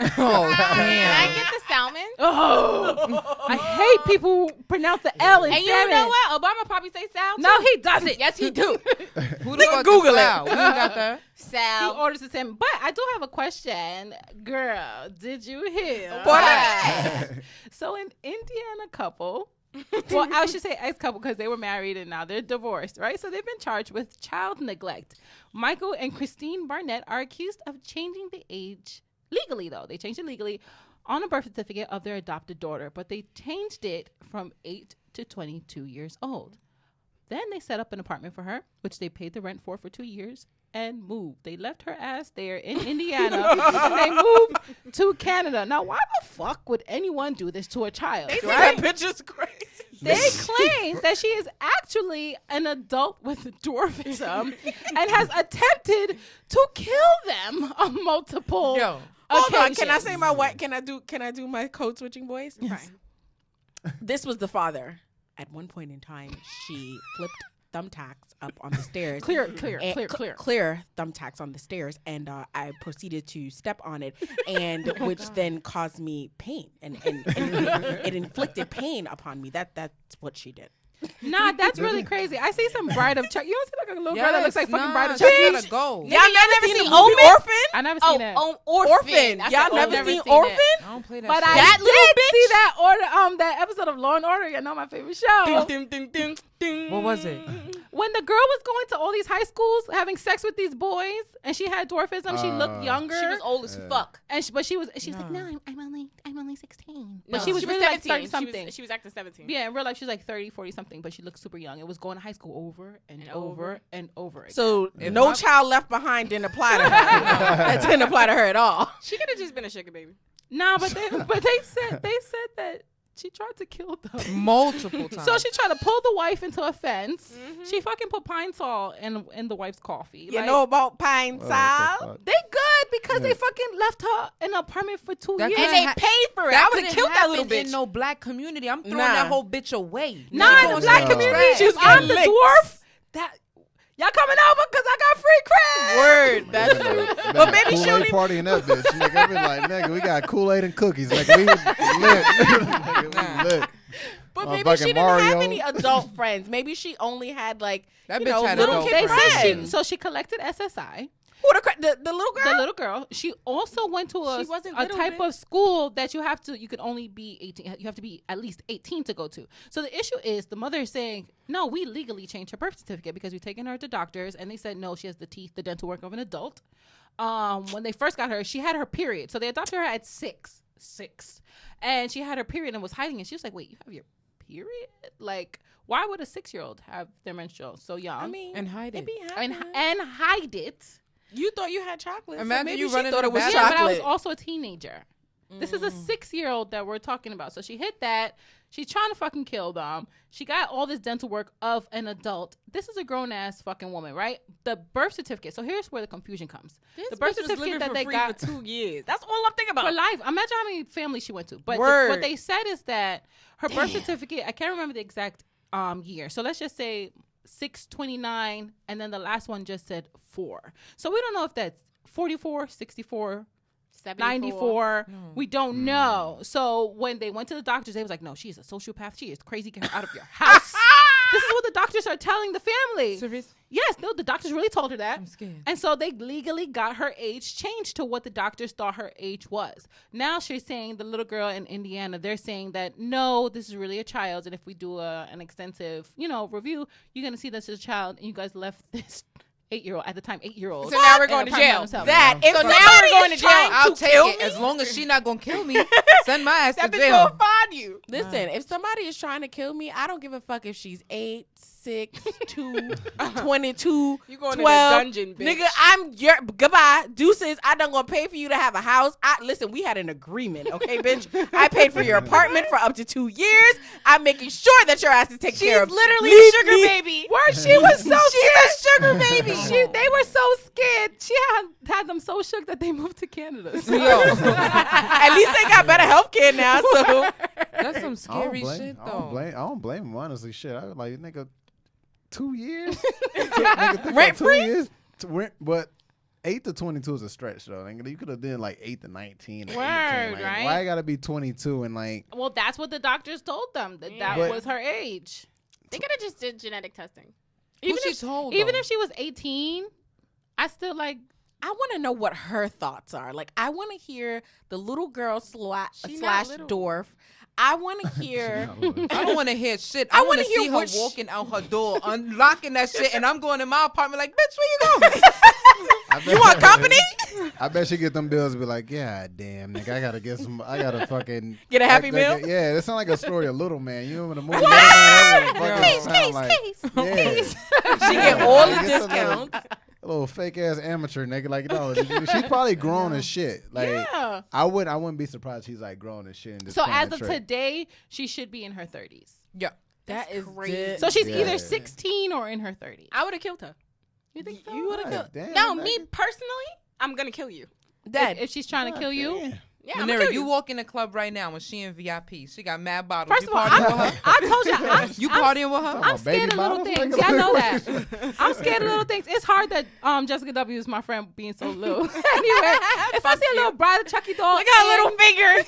Speaker 2: Oh,
Speaker 6: Can I
Speaker 2: damn.
Speaker 6: get the salmon?
Speaker 1: Oh, I hate people who pronounce the L in
Speaker 6: And you
Speaker 1: salmon.
Speaker 6: know what? Obama probably say Sal too.
Speaker 1: No, he doesn't.
Speaker 6: Yes, he do.
Speaker 2: Who the fuck
Speaker 8: Google
Speaker 2: is
Speaker 8: it.
Speaker 2: Sal? We ain't got that.
Speaker 1: He
Speaker 6: Sal.
Speaker 1: orders the salmon. But I do have a question. Girl, did you hear? So an Indiana couple, well, I should say ex-couple because they were married and now they're divorced, right? So they've been charged with child neglect. Michael and Christine Barnett are accused of changing the age legally, though. They changed it legally on a birth certificate of their adopted daughter, but they changed it from 8 to 22 years old. Then they set up an apartment for her, which they paid the rent for 2 years, and moved. They left her ass there in Indiana, and they moved to Canada. Now, why the fuck would anyone do this to a child?
Speaker 8: That bitch is crazy.
Speaker 1: They claim that she is actually an adult with dwarfism and has attempted to kill them on multiple occasions.
Speaker 8: Hold on, can I say my what? Can I do my code switching voice?
Speaker 1: Yes.
Speaker 8: This was the father. At one point in time, she flipped thumbtacks up on the stairs.
Speaker 1: Clear
Speaker 8: thumbtacks on the stairs, and I proceeded to step on it, and which then caused me pain, and it inflicted pain upon me. That's what she did.
Speaker 1: Nah, that's really crazy. I see some Bride of Chucky. You don't see like a little girl that
Speaker 2: Yes,
Speaker 1: looks like fucking
Speaker 2: nah,
Speaker 1: Bride of
Speaker 2: that's
Speaker 1: Chucky?
Speaker 2: gotta go.
Speaker 8: Y'all never seen the movie
Speaker 6: Omen?
Speaker 8: Orphan?
Speaker 1: I never seen it.
Speaker 8: Orphan.
Speaker 6: I
Speaker 8: Y'all
Speaker 6: said,
Speaker 8: never seen
Speaker 1: it.
Speaker 8: Orphan?
Speaker 2: I don't play that
Speaker 1: But
Speaker 2: shit.
Speaker 1: I
Speaker 8: That
Speaker 1: did see that episode of Law and Order. You know my favorite show.
Speaker 8: Ding, ding, ding, ding.
Speaker 2: What was it?
Speaker 1: When the girl was going to all these high schools having sex with these boys, and she had dwarfism, she looked younger.
Speaker 6: She was old as fuck.
Speaker 1: And she's like, no, I'm only 16. But
Speaker 6: No,
Speaker 1: she was really like
Speaker 6: 17.
Speaker 1: 30 something.
Speaker 6: She was acting 17.
Speaker 1: Yeah, in real life, she's like 30, 40 something, but she looked super young. It was going to high school over and over and over again.
Speaker 8: So no child left behind didn't apply to her. That didn't apply to her at all.
Speaker 6: She could have just been a sugar baby.
Speaker 1: Nah, but they said that she tried to kill them.
Speaker 2: Multiple times.
Speaker 1: So she tried to pull the wife into a fence. She fucking put pine salt in the wife's coffee.
Speaker 8: You
Speaker 1: Like,
Speaker 8: know about pine
Speaker 5: What
Speaker 8: salt?
Speaker 5: the fuck?
Speaker 1: they good because they fucking left her in an apartment for 2
Speaker 2: That
Speaker 1: years.
Speaker 2: couldn't
Speaker 6: And they
Speaker 2: ha-
Speaker 6: paid for it.
Speaker 2: That
Speaker 6: I would
Speaker 2: couldn't
Speaker 6: have killed that little
Speaker 2: happen
Speaker 6: bitch.
Speaker 2: in no black community. I'm throwing
Speaker 8: Nah.
Speaker 2: that whole bitch away.
Speaker 1: Nah, in the
Speaker 2: Going
Speaker 1: black
Speaker 2: to the
Speaker 1: community,
Speaker 2: trash.
Speaker 1: she was
Speaker 8: getting
Speaker 1: on the
Speaker 8: licked.
Speaker 1: dwarf. That y'all coming over because I got free crab.
Speaker 8: Word. That's true. But maybe she
Speaker 5: Kool-Aid
Speaker 8: only
Speaker 5: party in that bitch. Nigga, I be like, nigga, we got Kool-Aid and cookies. Nigga, we lit. Nigga, we lit.
Speaker 8: But
Speaker 5: Oh,
Speaker 8: maybe
Speaker 5: fucking
Speaker 8: she didn't have
Speaker 5: Mario.
Speaker 8: any adult friends. Maybe she only had like
Speaker 2: That
Speaker 8: you
Speaker 2: bitch
Speaker 8: know,
Speaker 2: had
Speaker 8: little
Speaker 2: adult
Speaker 8: kid
Speaker 1: They
Speaker 2: friends.
Speaker 1: said
Speaker 8: friends.
Speaker 1: so she collected SSI.
Speaker 8: Who the little girl?
Speaker 1: The little girl. She also went to
Speaker 6: She wasn't
Speaker 1: a
Speaker 6: little,
Speaker 1: type
Speaker 6: bitch.
Speaker 1: of school that you can only be 18. You have to be at least 18 to go to. So the issue is the mother is saying, no, we legally changed her birth certificate because we've taken her to doctors and they said, no, she has the teeth, the dental work of an adult. When they first got her, she had her period. So they adopted her at six. And she had her period and was hiding it. She was like, wait, you have your period? Like, why would a 6-year-old have their menstrual so young?
Speaker 8: I mean,
Speaker 2: And hide
Speaker 8: it
Speaker 2: it.
Speaker 8: be
Speaker 1: and
Speaker 8: happening.
Speaker 1: hide it.
Speaker 8: You thought you had chocolate. So
Speaker 2: Imagine
Speaker 8: maybe
Speaker 2: you
Speaker 8: she
Speaker 2: running
Speaker 8: thought
Speaker 2: to
Speaker 8: it
Speaker 2: the
Speaker 8: was
Speaker 2: bathroom.
Speaker 1: Yeah, but I was
Speaker 8: chocolate.
Speaker 1: also a teenager. This is a 6-year-old that we're talking about. So she hit that. She's trying to fucking kill them. She got all this dental work of an adult. This is a grown-ass fucking woman, right? The birth certificate. So here's where the confusion comes. The birth certificate that they got
Speaker 6: for 2 years. That's all I'm thinking
Speaker 1: for
Speaker 6: about.
Speaker 1: life. Imagine how many families she went to. But
Speaker 8: Word.
Speaker 1: what they said is that her birth certificate, I can't remember the exact year. So let's just say 629, and then the last one just said 4. So we don't know if that's 44, 64, 94. We don't know. So when they went to the doctors, they was like, no, she is a sociopath. She is crazy. Get her out of your house. This is what the doctors are telling the family.
Speaker 2: Serious?
Speaker 1: Yes, no, the doctors really told her that.
Speaker 2: I'm scared.
Speaker 1: And so they legally got her age changed to what the doctors thought her age was. Now she's saying, the little girl in Indiana, they're saying that, no, this is really a child. And if we do an extensive, review, you're going to see this is a child. And you guys left this 8-year-old, at the time, 8-year-old.
Speaker 6: So now we're
Speaker 1: in
Speaker 6: going
Speaker 1: a
Speaker 6: to
Speaker 1: prime
Speaker 6: jail.
Speaker 1: time himself.
Speaker 8: That if
Speaker 6: So now
Speaker 8: somebody
Speaker 6: we're going
Speaker 8: is
Speaker 6: to jail.
Speaker 8: trying
Speaker 2: I'll
Speaker 8: to
Speaker 2: take
Speaker 8: kill
Speaker 2: it
Speaker 8: me,
Speaker 2: as long as she not gonna kill me. Send my ass to
Speaker 6: That bitch
Speaker 2: jail.
Speaker 6: gonna find you.
Speaker 8: listen, if somebody is trying to kill me, I don't give a fuck if she's 8, 6, 2, 22,
Speaker 6: You going
Speaker 8: 12.
Speaker 6: to the dungeon, bitch.
Speaker 8: Nigga, I'm your goodbye. Deuces, I done gonna pay for you to have a house. Listen, we had an agreement, okay, bitch? I paid for your apartment for up to 2 years. I'm making sure that your ass is taken care of.
Speaker 6: literally
Speaker 8: Leave
Speaker 6: a sugar
Speaker 8: me-
Speaker 6: baby.
Speaker 1: Word, she was so
Speaker 8: She's a
Speaker 1: scared.
Speaker 8: sugar baby.
Speaker 1: They were so scared. She had them so shook that they moved to Canada. So-
Speaker 2: Yo,
Speaker 8: At least they got better health care now, so
Speaker 2: that's some
Speaker 5: I don't
Speaker 2: scary
Speaker 5: blame.
Speaker 2: shit
Speaker 5: I don't
Speaker 2: though.
Speaker 5: blame. I don't blame him. Honestly, shit. I was like, nigga, 2 years. Nigga, think
Speaker 8: Rent
Speaker 5: about 2
Speaker 8: free?
Speaker 5: years. But 8 to 22 is a stretch though. Nigga, you could have done like 8 to 19. Or 18.
Speaker 1: Word,
Speaker 5: Like,
Speaker 1: right?
Speaker 5: Why gotta be 22 and like?
Speaker 1: Well, that's what the doctors told them. That
Speaker 5: But-
Speaker 1: was her age.
Speaker 6: They could have just did genetic testing.
Speaker 2: Who she told?
Speaker 1: Even
Speaker 2: though?
Speaker 1: if she was 18, I still like.
Speaker 8: I want to know what her thoughts are. Like, I want to hear the little girl slash
Speaker 6: little.
Speaker 8: dwarf. I want to hear.
Speaker 2: I don't want to hear shit.
Speaker 8: I
Speaker 2: I want
Speaker 8: wanna
Speaker 2: to
Speaker 8: hear
Speaker 2: see her
Speaker 8: what
Speaker 2: walking out her door, unlocking that shit, and I'm going in my apartment like, bitch, where you going?
Speaker 8: You want company?
Speaker 5: I bet she get them bills and be like, yeah, damn, nigga, I gotta fucking
Speaker 8: Get a Happy
Speaker 5: like,
Speaker 8: Meal?
Speaker 5: Yeah, that sound like a story of Little Man. You remember the movie? Little Man? That fucking sound like- Yeah.
Speaker 8: She get all the
Speaker 5: Get some
Speaker 8: discounts.
Speaker 5: A little fake ass amateur nigga, like no, she's probably grown as shit. Like
Speaker 1: Yeah.
Speaker 5: I wouldn't be surprised she's like grown as shit. And just
Speaker 1: So
Speaker 5: pulling
Speaker 1: as
Speaker 5: that
Speaker 1: of
Speaker 5: trick.
Speaker 1: today, she should be in her 30s.
Speaker 2: Yeah.
Speaker 8: That is
Speaker 6: crazy.
Speaker 1: So she's
Speaker 5: Yeah.
Speaker 1: either 16 or in her 30s.
Speaker 6: I would have killed her.
Speaker 1: You think so?
Speaker 8: You would have
Speaker 5: God
Speaker 8: killed.
Speaker 5: damn,
Speaker 6: No,
Speaker 5: nigga.
Speaker 6: me personally, I'm gonna kill you.
Speaker 8: Dad.
Speaker 1: If she's trying to kill you?
Speaker 5: Damn.
Speaker 6: Yeah, I'm gonna
Speaker 2: Manera,
Speaker 6: kill
Speaker 2: you
Speaker 6: you.
Speaker 2: walk in the club right now when she in VIP. She got mad bottles.
Speaker 1: First
Speaker 2: you
Speaker 1: of all,
Speaker 2: partying with her?
Speaker 1: I told you,
Speaker 2: You partying with her?
Speaker 1: I'm scared of little things. Y'all know that. I'm scared of little things. It's hard that Jessica W is my friend being so little. Anyway, if I see a little Bride of Chucky doll,
Speaker 6: Look at her little finger.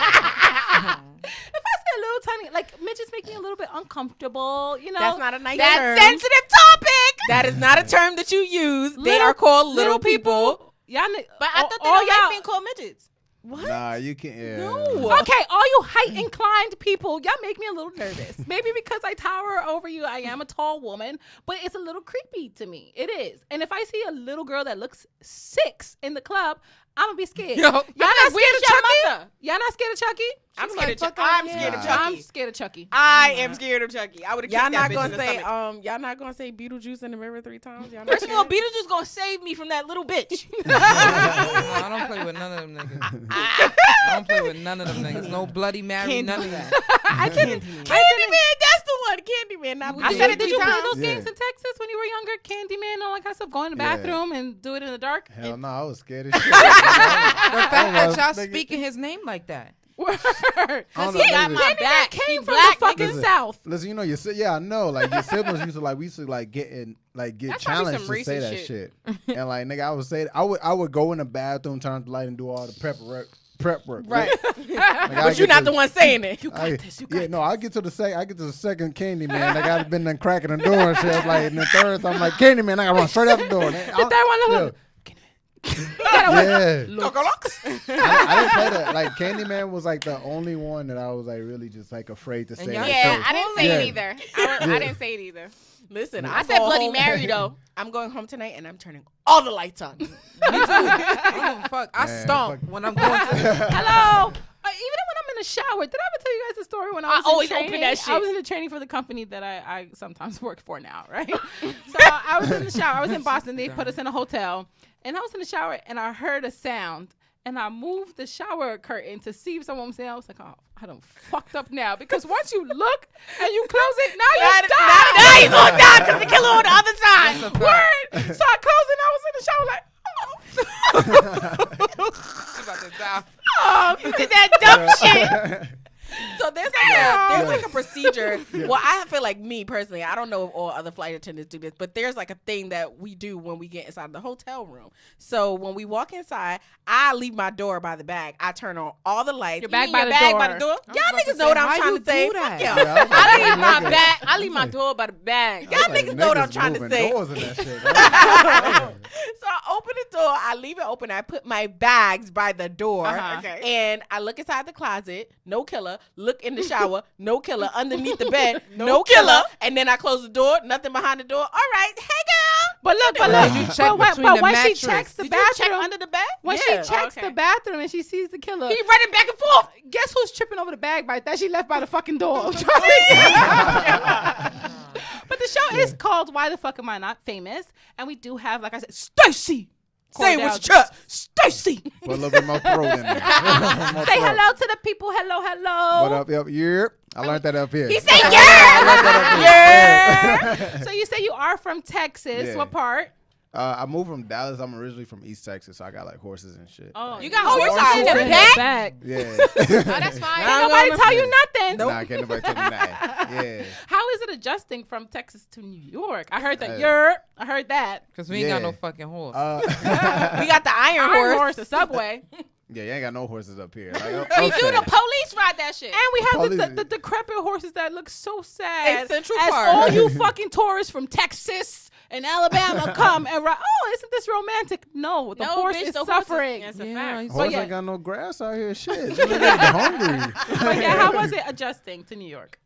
Speaker 1: if I see a little tiny, like midgets make me a little bit uncomfortable. You know,
Speaker 8: That's not a nice
Speaker 6: That's
Speaker 8: term.
Speaker 6: sensitive topic.
Speaker 8: That is not a term that you use. They
Speaker 1: Little-
Speaker 8: are called little people.
Speaker 1: Y'all,
Speaker 6: But I thought they
Speaker 1: all
Speaker 6: don't like
Speaker 1: y'all.
Speaker 6: being called midgets.
Speaker 8: What?
Speaker 5: Nah, you can't. Yeah.
Speaker 8: No.
Speaker 1: Okay, all you height inclined people, y'all make me a little nervous. Maybe because I tower over you, I am a tall woman, but it's a little creepy to me. It is. And if I see a little girl that looks 6 in the club, I'm gonna be scared.
Speaker 2: Yo.
Speaker 1: Y'all not scared
Speaker 6: where's
Speaker 1: of
Speaker 6: your
Speaker 1: Chucky?
Speaker 6: mother?
Speaker 1: Y'all not scared of Chucky?
Speaker 6: I'm
Speaker 2: She
Speaker 6: scared
Speaker 2: like,
Speaker 6: of Chucky.
Speaker 2: fuck
Speaker 6: I'm
Speaker 2: off.
Speaker 6: scared of
Speaker 5: Nah.
Speaker 6: Chucky.
Speaker 1: I'm scared of Chucky.
Speaker 6: I am scared of Chucky. I would have
Speaker 8: Y'all
Speaker 6: kicked that
Speaker 8: not
Speaker 6: bitch
Speaker 8: gonna
Speaker 6: in the
Speaker 8: say
Speaker 6: stomach.
Speaker 8: y'all not gonna say Beetlejuice in the mirror 3 times. Y'all not
Speaker 6: First of all,
Speaker 8: scared?
Speaker 6: Beetlejuice gonna save me from that little bitch.
Speaker 2: No, I don't play with none of them niggas. I don't play with none of them niggas. No Bloody Mary, none of that.
Speaker 8: Candyman, that's the one. Candyman. Not
Speaker 6: I said it
Speaker 1: Did
Speaker 6: 3
Speaker 1: you play
Speaker 6: times.
Speaker 1: those
Speaker 5: Yeah.
Speaker 1: games in Texas when you were younger? Candyman and all that kind of stuff? Go in the
Speaker 5: Yeah.
Speaker 1: bathroom and do it in the dark?
Speaker 5: Hell no, I was scared as shit.
Speaker 2: The fact that y'all
Speaker 5: Nigga.
Speaker 2: speaking his name like that.
Speaker 1: Word.
Speaker 5: I don't know,
Speaker 6: He got
Speaker 5: nigga.
Speaker 6: my back.
Speaker 1: Came
Speaker 6: He
Speaker 1: from
Speaker 6: black,
Speaker 1: the fucking
Speaker 5: nigga.
Speaker 1: South.
Speaker 5: Listen, you know yeah, I know. Like your siblings used to we used to get
Speaker 6: That's probably
Speaker 5: challenged
Speaker 6: some
Speaker 5: to say
Speaker 6: racist
Speaker 5: that
Speaker 6: shit.
Speaker 5: shit. And like nigga, I would go in the bathroom, turn off the light, and do all the prep work.
Speaker 8: Right.
Speaker 5: Like, I
Speaker 8: But
Speaker 5: get
Speaker 8: you're not
Speaker 5: to-
Speaker 8: the one saying it.
Speaker 5: I get to the second Candy Man. I got been then cracking the door and shit. Like, and the third, I'm like Candy Man. I gotta run straight out the door.
Speaker 1: The third one, look.
Speaker 5: Yeah. I didn't play that. Like Candyman was like the only one that I was like really just like afraid to say.
Speaker 2: y'all-
Speaker 5: that
Speaker 6: Yeah,
Speaker 5: shit.
Speaker 6: I didn't say
Speaker 5: Yeah.
Speaker 6: it either. I didn't say it either.
Speaker 8: Listen,
Speaker 6: I said
Speaker 8: go
Speaker 6: Bloody
Speaker 8: home-
Speaker 6: Mary though.
Speaker 8: I'm going home tonight and I'm turning all the lights on.
Speaker 2: I don't give a fuck. I
Speaker 5: Man,
Speaker 2: stomp
Speaker 5: fuck.
Speaker 2: when I'm going to.
Speaker 1: Hello. Even when I'm in the shower, did I ever tell you guys the story when I was
Speaker 6: always
Speaker 1: in
Speaker 6: open
Speaker 1: training?
Speaker 6: that shit.
Speaker 1: I was in the training for the company that I sometimes work for now, right? So I was in the shower. I was in Boston. They put us in a hotel, and I was in the shower, and I heard a sound, and I moved the shower curtain to see if someone was there. I was like, oh, I done fucked up now, because once you look and you close it, now you die.
Speaker 6: Now you gonna die because the killer on the other side.
Speaker 2: That's a fact.
Speaker 1: Word. So I closed it, and I was in the shower like,
Speaker 2: She about to die.
Speaker 6: Oh, you did that dumb shit.
Speaker 8: So there's like a procedure. Well, I feel like me personally, I don't know if all other flight attendants do this, but there's like a thing that we do when we get inside the hotel room. So when we walk inside, I leave my door by the bag. I turn on all the lights.
Speaker 1: Your bag
Speaker 8: You
Speaker 1: by
Speaker 8: mean
Speaker 1: the
Speaker 8: your
Speaker 1: door.
Speaker 8: bag by the door.
Speaker 2: I was
Speaker 8: Y'all
Speaker 2: about to
Speaker 8: niggas know
Speaker 2: say,
Speaker 8: what I'm
Speaker 2: how
Speaker 8: trying
Speaker 2: you
Speaker 8: to say.
Speaker 2: do that?
Speaker 8: Fuck y'all.
Speaker 5: Yeah, I was like,
Speaker 6: I leave
Speaker 5: nigga.
Speaker 6: my bag. I leave my door by the bag.
Speaker 8: Y'all niggas know what I'm trying to
Speaker 5: moving
Speaker 8: say.
Speaker 5: Doors in that shit.
Speaker 8: So I open the door, I leave it open, I put my bags by the door,
Speaker 6: Okay.
Speaker 8: and I look inside the closet, no killer. Look in the shower, no killer. Underneath the bed, no killer. And then I close the door, nothing behind the door. All right, hey girl.
Speaker 1: but look,
Speaker 2: Did you check between the
Speaker 1: when she
Speaker 2: mattress?
Speaker 1: checks the
Speaker 6: Did you check
Speaker 1: bathroom,
Speaker 6: under the bed?
Speaker 1: when
Speaker 8: Yeah.
Speaker 1: she checks
Speaker 6: Okay.
Speaker 1: the bathroom and she sees the killer,
Speaker 6: He running back and forth.
Speaker 1: guess who's tripping over the bag by that she left by the fucking door? But the show is called Why the Fuck Am I Not Famous? And we do have, like I said, Stacy.
Speaker 8: Say it with
Speaker 1: Cordell.
Speaker 8: your chest.
Speaker 1: Stacy.
Speaker 5: Put a little bit more throat in there. More
Speaker 1: Say
Speaker 5: throat.
Speaker 1: hello to the people. Hello, hello.
Speaker 5: What up, yep, yeah. I learned that up here.
Speaker 1: He said
Speaker 5: yeah.
Speaker 1: So you say you are from Texas.
Speaker 5: Yeah.
Speaker 1: What part?
Speaker 5: I moved from Dallas. I'm originally from East Texas, so I got like horses and shit.
Speaker 1: Oh,
Speaker 6: You got
Speaker 8: you
Speaker 6: horses
Speaker 8: got
Speaker 6: in the
Speaker 8: horses.
Speaker 6: back?
Speaker 5: Yeah.
Speaker 6: Oh, that's fine.
Speaker 1: Ain't nobody tell you nothing.
Speaker 5: Nah, can't nobody tell me that. Yeah.
Speaker 1: How is it adjusting from Texas to New York? I heard that
Speaker 5: Hey.
Speaker 1: I heard that.
Speaker 2: Because we ain't got
Speaker 5: Yeah.
Speaker 2: no fucking horse.
Speaker 8: We got the iron
Speaker 1: Iron
Speaker 8: horse.
Speaker 1: horse, the subway.
Speaker 5: Yeah, you ain't got no horses up here. Like,
Speaker 6: We do the police ride that shit.
Speaker 1: And we have
Speaker 5: Police-
Speaker 1: the decrepit horses that look so sad.
Speaker 8: In Central
Speaker 1: as
Speaker 8: Park.
Speaker 1: all you fucking tourists from Texas and Alabama come and ride. Oh, isn't this romantic? No, the horse is suffering.
Speaker 6: That's a
Speaker 2: Yeah,
Speaker 6: fact.
Speaker 2: he's-
Speaker 5: Horse
Speaker 1: yeah.
Speaker 5: ain't got no grass out here. Shit. They hungry.
Speaker 1: But yeah, how was it adjusting to New York?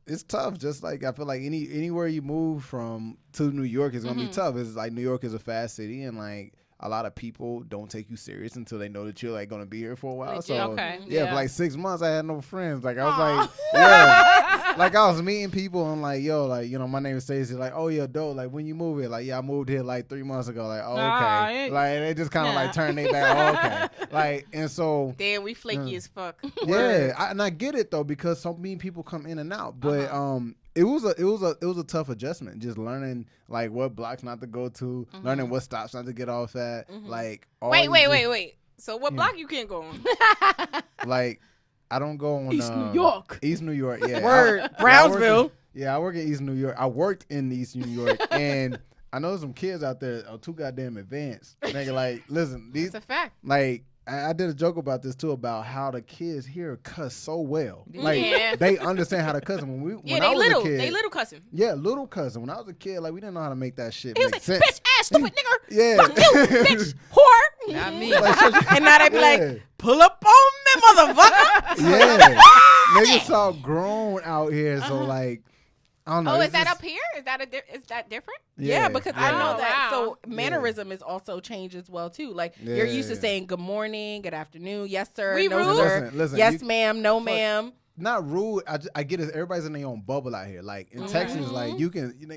Speaker 5: It's tough. Just like I feel like anywhere you move from to New York is gonna be tough. It's like New York is a fast city, and like a lot of people don't take you serious until they know that you're like gonna be here for a while. So
Speaker 1: Okay,
Speaker 5: yeah,
Speaker 1: yeah.
Speaker 5: for like 6 months I had no friends. Like I was like, yeah, like I was meeting people and like, yo, like, you know, my name is Stacey. Like, oh yeah, dope. Like, when you move here? Like, yeah, I moved here like 3 months ago. Like, oh, okay. Like, they just kind of like turn their back. Oh, okay. Like, and so.
Speaker 6: Damn, we flaky as fuck.
Speaker 5: Yeah, and I get it though because so many people come in and out, but it was a tough adjustment. Just learning like what blocks not to go to, learning what stops not to get off at. Like,
Speaker 6: Wait. So what block you can't go on?
Speaker 5: Like, I don't go on
Speaker 1: East New York.
Speaker 5: East New York, yeah.
Speaker 8: Word. Brownsville.
Speaker 5: I work in East New York. I worked in East New York, and I know some kids out there are too goddamn advanced. Nigga, like, listen, these.
Speaker 6: That's a fact.
Speaker 5: Like, I did a joke about this too, about how the kids here cuss so well. Like, they understand how to cuss. When I was a kid,
Speaker 6: they little cussing.
Speaker 5: Yeah, little cussing. When I was a kid, like, we didn't know how to make that shit
Speaker 6: He
Speaker 5: make
Speaker 6: was like,
Speaker 5: sense.
Speaker 6: bitch, ass, stupid nigga.
Speaker 5: Yeah.
Speaker 6: Fuck you, bitch, whore.
Speaker 2: Not me.
Speaker 8: And now they be like, pull up on me, motherfucker.
Speaker 5: Yeah. Niggas so grown out here, so like, I don't know.
Speaker 6: Oh,
Speaker 5: it's
Speaker 6: is that
Speaker 5: just-
Speaker 6: up here? Is that different?
Speaker 8: Yeah, because I know
Speaker 6: Oh,
Speaker 8: that.
Speaker 6: wow.
Speaker 8: So mannerism is also changed as well too. Like you're used to
Speaker 5: Yeah.
Speaker 8: saying good morning, good afternoon, yes sir,
Speaker 6: We
Speaker 8: no
Speaker 6: rude.
Speaker 8: sir,
Speaker 5: Listen,
Speaker 8: yes
Speaker 5: you-
Speaker 8: ma'am, no ma'am.
Speaker 5: Not rude. I get it. Everybody's in their own bubble out here. Like in Texas, like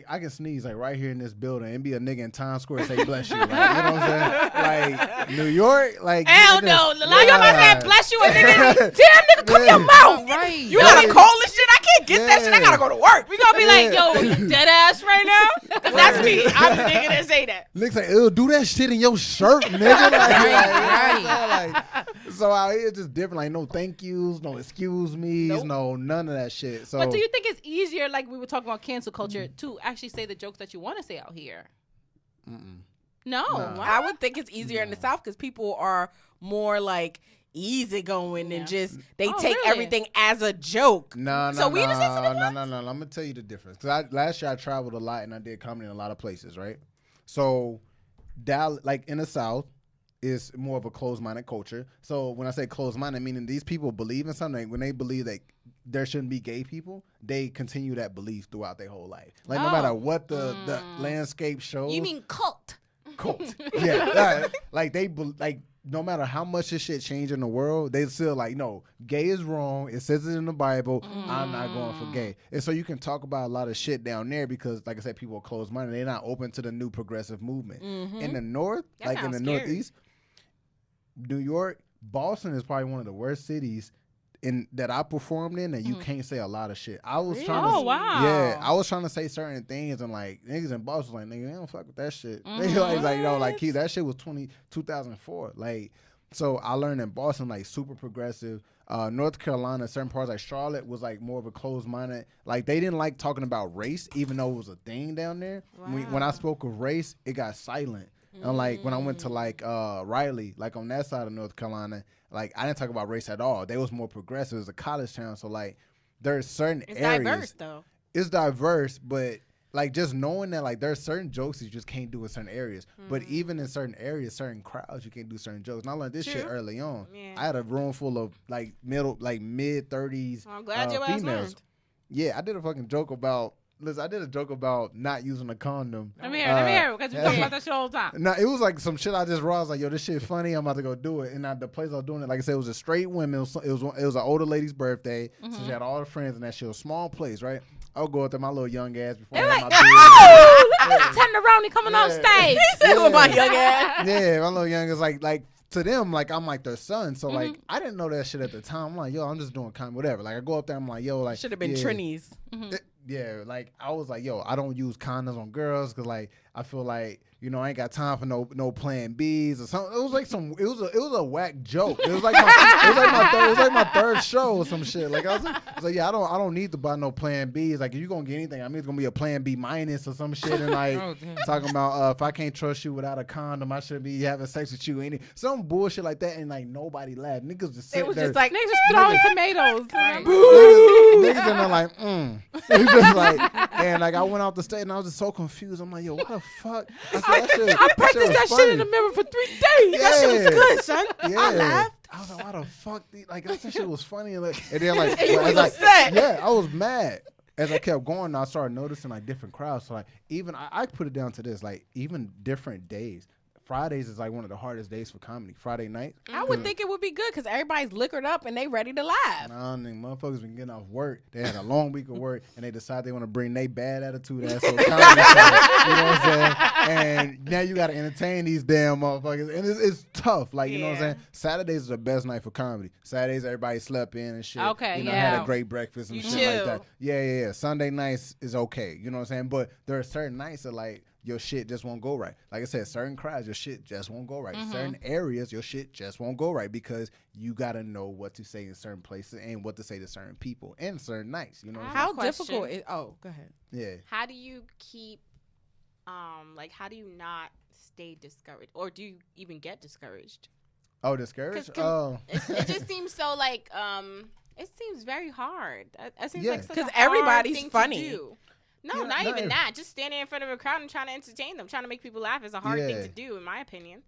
Speaker 5: I can sneeze like right here in this building and be a nigga in Times Square and say bless you. Like, you know what I'm saying? Like New York, like
Speaker 6: Hell
Speaker 5: you
Speaker 6: no.
Speaker 5: just-
Speaker 6: Like, you about to say, bless you, a nigga. Damn, nigga, come
Speaker 5: Yeah.
Speaker 6: your mouth.
Speaker 2: Right.
Speaker 8: You gotta call this shit. I can't get that shit. I gotta go to work.
Speaker 6: We gonna be like, yo, you dead ass right now? 'Cause that's me. I'm the nigga that say that.
Speaker 5: Niggas like, ew, do that shit in your shirt, nigga. Like, so out here it's just different. Like no thank yous, no excuse me's, no none of that shit. So
Speaker 1: But do you think it's easier, like we were talking about cancel culture, to actually say the jokes that you want to say out here? No.
Speaker 8: I would think it's easier in the South because people are more like easygoing and just they
Speaker 1: Oh,
Speaker 8: take
Speaker 1: really?
Speaker 8: everything as a joke.
Speaker 5: No,
Speaker 8: So we the sensitive
Speaker 5: no. I'm gonna tell you the difference. Cause last year I traveled a lot and I did comedy in a lot of places, right? So, Dallas, like in the South, is more of a closed-minded culture. So when I say closed-minded, meaning these people believe in something. When they believe that there shouldn't be gay people, they continue that belief throughout their whole life. Like no matter what the landscape shows.
Speaker 6: You mean cult?
Speaker 5: Cult? Yeah, like like. No matter how much this shit change in the world, they still like, no, gay is wrong. It says it in the Bible. I'm not going for gay. And so you can talk about a lot of shit down there because, like I said, people are closed-minded. They're not open to the new progressive movement. In the North,
Speaker 6: That
Speaker 5: like in
Speaker 6: sounds
Speaker 5: the
Speaker 6: scary.
Speaker 5: Northeast, New York, Boston is probably one of the worst cities that I performed in, and you can't say a lot of shit. I was trying to,
Speaker 1: Oh, wow.
Speaker 5: yeah, I was trying to say certain things, and like niggas in Boston was like, nigga, they don't fuck with that shit. They like, you know, like Keith, that shit was 2004. Like, so I learned in Boston, like super progressive. North Carolina, certain parts like Charlotte was like more of a closed-minded. Like they didn't like talking about race, even though it was a thing down there. When I spoke of race, it got silent. And like when I went to like Raleigh, like on that side of North Carolina, like I didn't talk about race at all. They was more progressive. It was a college town, so like there's certain
Speaker 6: It's
Speaker 5: areas.
Speaker 6: diverse though.
Speaker 5: It's diverse, but like just knowing that like there's certain jokes you just can't do in certain areas. But even in certain areas, certain crowds, you can't do certain jokes. And I learned this shit early on.
Speaker 6: Yeah.
Speaker 5: I had a room full of like mid-30s
Speaker 6: I'm glad your ass
Speaker 5: females.
Speaker 6: learned.
Speaker 5: Yeah, I did a fucking joke about. Listen, I did a joke about not using a condom.
Speaker 1: Let me hear it, because we talk about that shit all the time.
Speaker 5: No, it was like some shit I just raw. I was like, yo, this shit funny. I'm about to go do it. And the place I was doing it, like I said, it was a straight women. It was an older lady's birthday. So she had all her friends and that shit was a small place, right? I'll go up there, my little young ass before I had my beard.
Speaker 1: Oh, look at the tenderoni coming on stage.
Speaker 8: With my young ass.
Speaker 5: Yeah, my little young is like to them, like I'm like their son. So like I didn't know that shit at the time. I'm like, yo, I'm just doing kind of whatever. Like I go up there, I'm like, yo, like
Speaker 8: Should have been
Speaker 5: yeah.
Speaker 8: Trini's.
Speaker 5: Yeah, like I was like, yo, I don't use condoms on girls because like I feel like I ain't got time for no plan B's or something. It was like it was a whack joke. It was like my third show or some shit. Like I was like, yeah, I don't need to buy no plan B's. Like if you gonna get anything, I mean it's gonna be a plan B minus or some shit. And like talking about if I can't trust you without a condom, I should be having sex with you. Some bullshit like that, and like nobody laughed. Niggas just sit
Speaker 8: It was
Speaker 5: there.
Speaker 8: just like
Speaker 1: Niggas just throwing tomatoes.
Speaker 5: Niggas in there like, It's just like, and like I went out the stage and I was just so confused. I'm like, yo, what the fuck?
Speaker 1: I practiced that shit in the mirror for 3 days.
Speaker 5: Yeah.
Speaker 8: that shit was good, son.
Speaker 5: Yeah.
Speaker 8: I laughed.
Speaker 5: I was like, why the fuck? Like that shit was funny. And then like,
Speaker 8: You was
Speaker 5: as I-
Speaker 8: upset.
Speaker 5: yeah, I was mad. As I kept going, I started noticing like different crowds. So like even I put it down to this, like even different days. Fridays is like one of the hardest days for comedy. Friday night.
Speaker 8: I would think it would be good because everybody's liquored up and they ready to laugh.
Speaker 5: Nah, motherfuckers been getting off work. They had a long week of work and they decide they want to bring their bad attitude ass to a comedy show. You know what I'm saying? And now you got to entertain these damn motherfuckers. And it's tough. Like, you know what I'm saying? Saturdays is the best night for comedy. Saturdays, everybody slept in and shit.
Speaker 1: Okay,
Speaker 5: you know,
Speaker 1: yeah.
Speaker 5: had a great breakfast and
Speaker 8: You
Speaker 5: shit
Speaker 8: chill.
Speaker 5: like that. Yeah. Sunday nights is okay. You know what I'm saying? But there are certain nights that, like, your shit just won't go right. Like I said, certain crowds, your shit just won't go right. Certain areas, your shit just won't go right because you got to know what to say in certain places and what to say to certain people and certain nights. You know what I'm
Speaker 8: How
Speaker 6: Question.
Speaker 8: difficult is? Oh, go ahead.
Speaker 5: saying? Yeah.
Speaker 6: How do you keep, like, how do you not stay discouraged, or do you even get discouraged?
Speaker 5: Oh, discouraged?
Speaker 6: 'Cause
Speaker 5: Oh.
Speaker 6: It just seems so like, it seems very hard. It seems
Speaker 5: Yeah.
Speaker 6: like such
Speaker 8: 'Cause
Speaker 6: a hard
Speaker 8: everybody's
Speaker 6: thing
Speaker 8: funny.
Speaker 6: to do. No,
Speaker 5: Yeah,
Speaker 6: not
Speaker 5: not
Speaker 6: even
Speaker 5: every-
Speaker 6: that. Just standing in front of a crowd and trying to entertain them, trying to make people laugh is a hard thing
Speaker 5: Yeah.
Speaker 6: to do, in my opinion.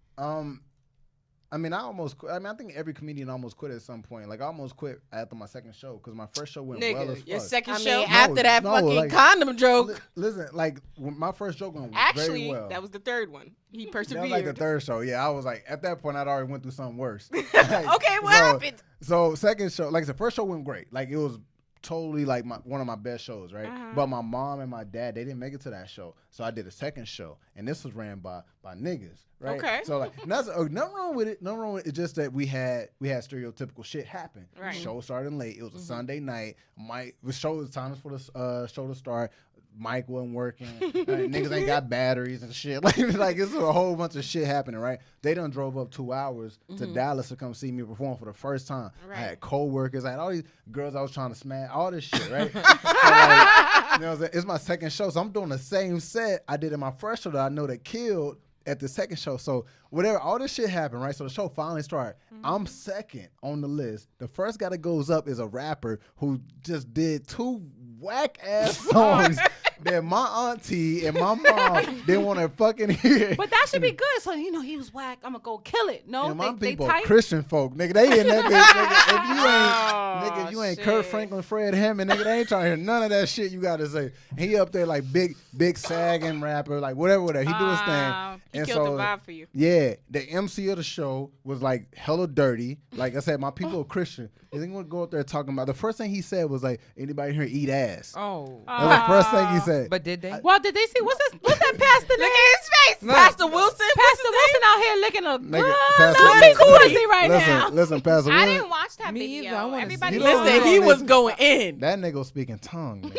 Speaker 5: I mean, I think every comedian almost quit at some point. Like, I almost quit after my second show because my first show went well as
Speaker 6: your
Speaker 5: fuck.
Speaker 6: second
Speaker 8: I
Speaker 6: show.
Speaker 8: mean, after that
Speaker 5: no,
Speaker 8: fucking
Speaker 5: like-
Speaker 8: condom joke.
Speaker 5: Listen, like, when my first joke went
Speaker 6: Actually,
Speaker 5: very well.
Speaker 6: that was the third one. He
Speaker 5: That
Speaker 6: persevered.
Speaker 5: was like the third show. Yeah, I was like, at that point, I'd already went through something worse. Like,
Speaker 6: Okay, what happened?
Speaker 5: So second show, like I said, first show went great. Like, it was totally like one of my best shows, right? But my mom and my dad, they didn't make it to that show. So I did a second show, and this was ran by niggas, right?
Speaker 6: Okay.
Speaker 5: So like, nothing wrong with it. Nothing wrong with it. It's just that we had stereotypical shit happen.
Speaker 6: Right.
Speaker 5: Show started late. It was a Sunday night. The show was time for the show to start. Mic wasn't working. Niggas ain't got batteries and shit. Like it's a whole bunch of shit happening, right? They done drove up 2 hours to Dallas to come see me perform for the first time.
Speaker 6: Right.
Speaker 5: I had co-workers. I had all these girls I was trying to smash. All this shit, right? So, like, you know what I'm saying? It's my second show, so I'm doing the same set I did in my first show that I know that killed at the second show. So whatever, all this shit happened, right? So the show finally started. I'm second on the list. The first guy that goes up is a rapper who just did 2 whack ass songs that my auntie and my mom didn't want to fucking hear.
Speaker 1: But that should be good. So, you know, he was whack. I'm going to go kill it. No,
Speaker 5: And my
Speaker 1: they
Speaker 5: people,
Speaker 1: tight.
Speaker 5: Christian folk, nigga, they in that bitch, nigga. If you ain't Kurt Franklin, Fred Hammond, nigga, they ain't trying to hear none of that shit you got to say. And he up there like big sagging rapper, like whatever. He do his thing.
Speaker 6: He
Speaker 5: And
Speaker 6: killed
Speaker 5: so,
Speaker 6: the vibe for you.
Speaker 5: yeah, the MC of the show was like hella dirty. Like I said, my people are Christian. They didn't want to go up there talking about. The first thing he said was like, "Anybody here eat ass?"
Speaker 2: Oh.
Speaker 5: That was the first thing he said.
Speaker 2: But did they?
Speaker 1: Well, did they see? What's that Pastor name?
Speaker 6: Look at his face.
Speaker 2: Look.
Speaker 8: Pastor Wilson.
Speaker 1: Pastor Wilson out here licking a
Speaker 5: Nigga,
Speaker 1: good
Speaker 5: Pastor
Speaker 1: big
Speaker 5: Wilson-
Speaker 1: pussy right now.
Speaker 5: Listen, Pastor
Speaker 6: I
Speaker 5: Wilson.
Speaker 6: didn't watch that
Speaker 2: Me
Speaker 6: video.
Speaker 2: either. I wanna
Speaker 6: Everybody
Speaker 5: see.
Speaker 6: was
Speaker 8: Listen, he was going in.
Speaker 5: That nigga was speaking tongue. Man.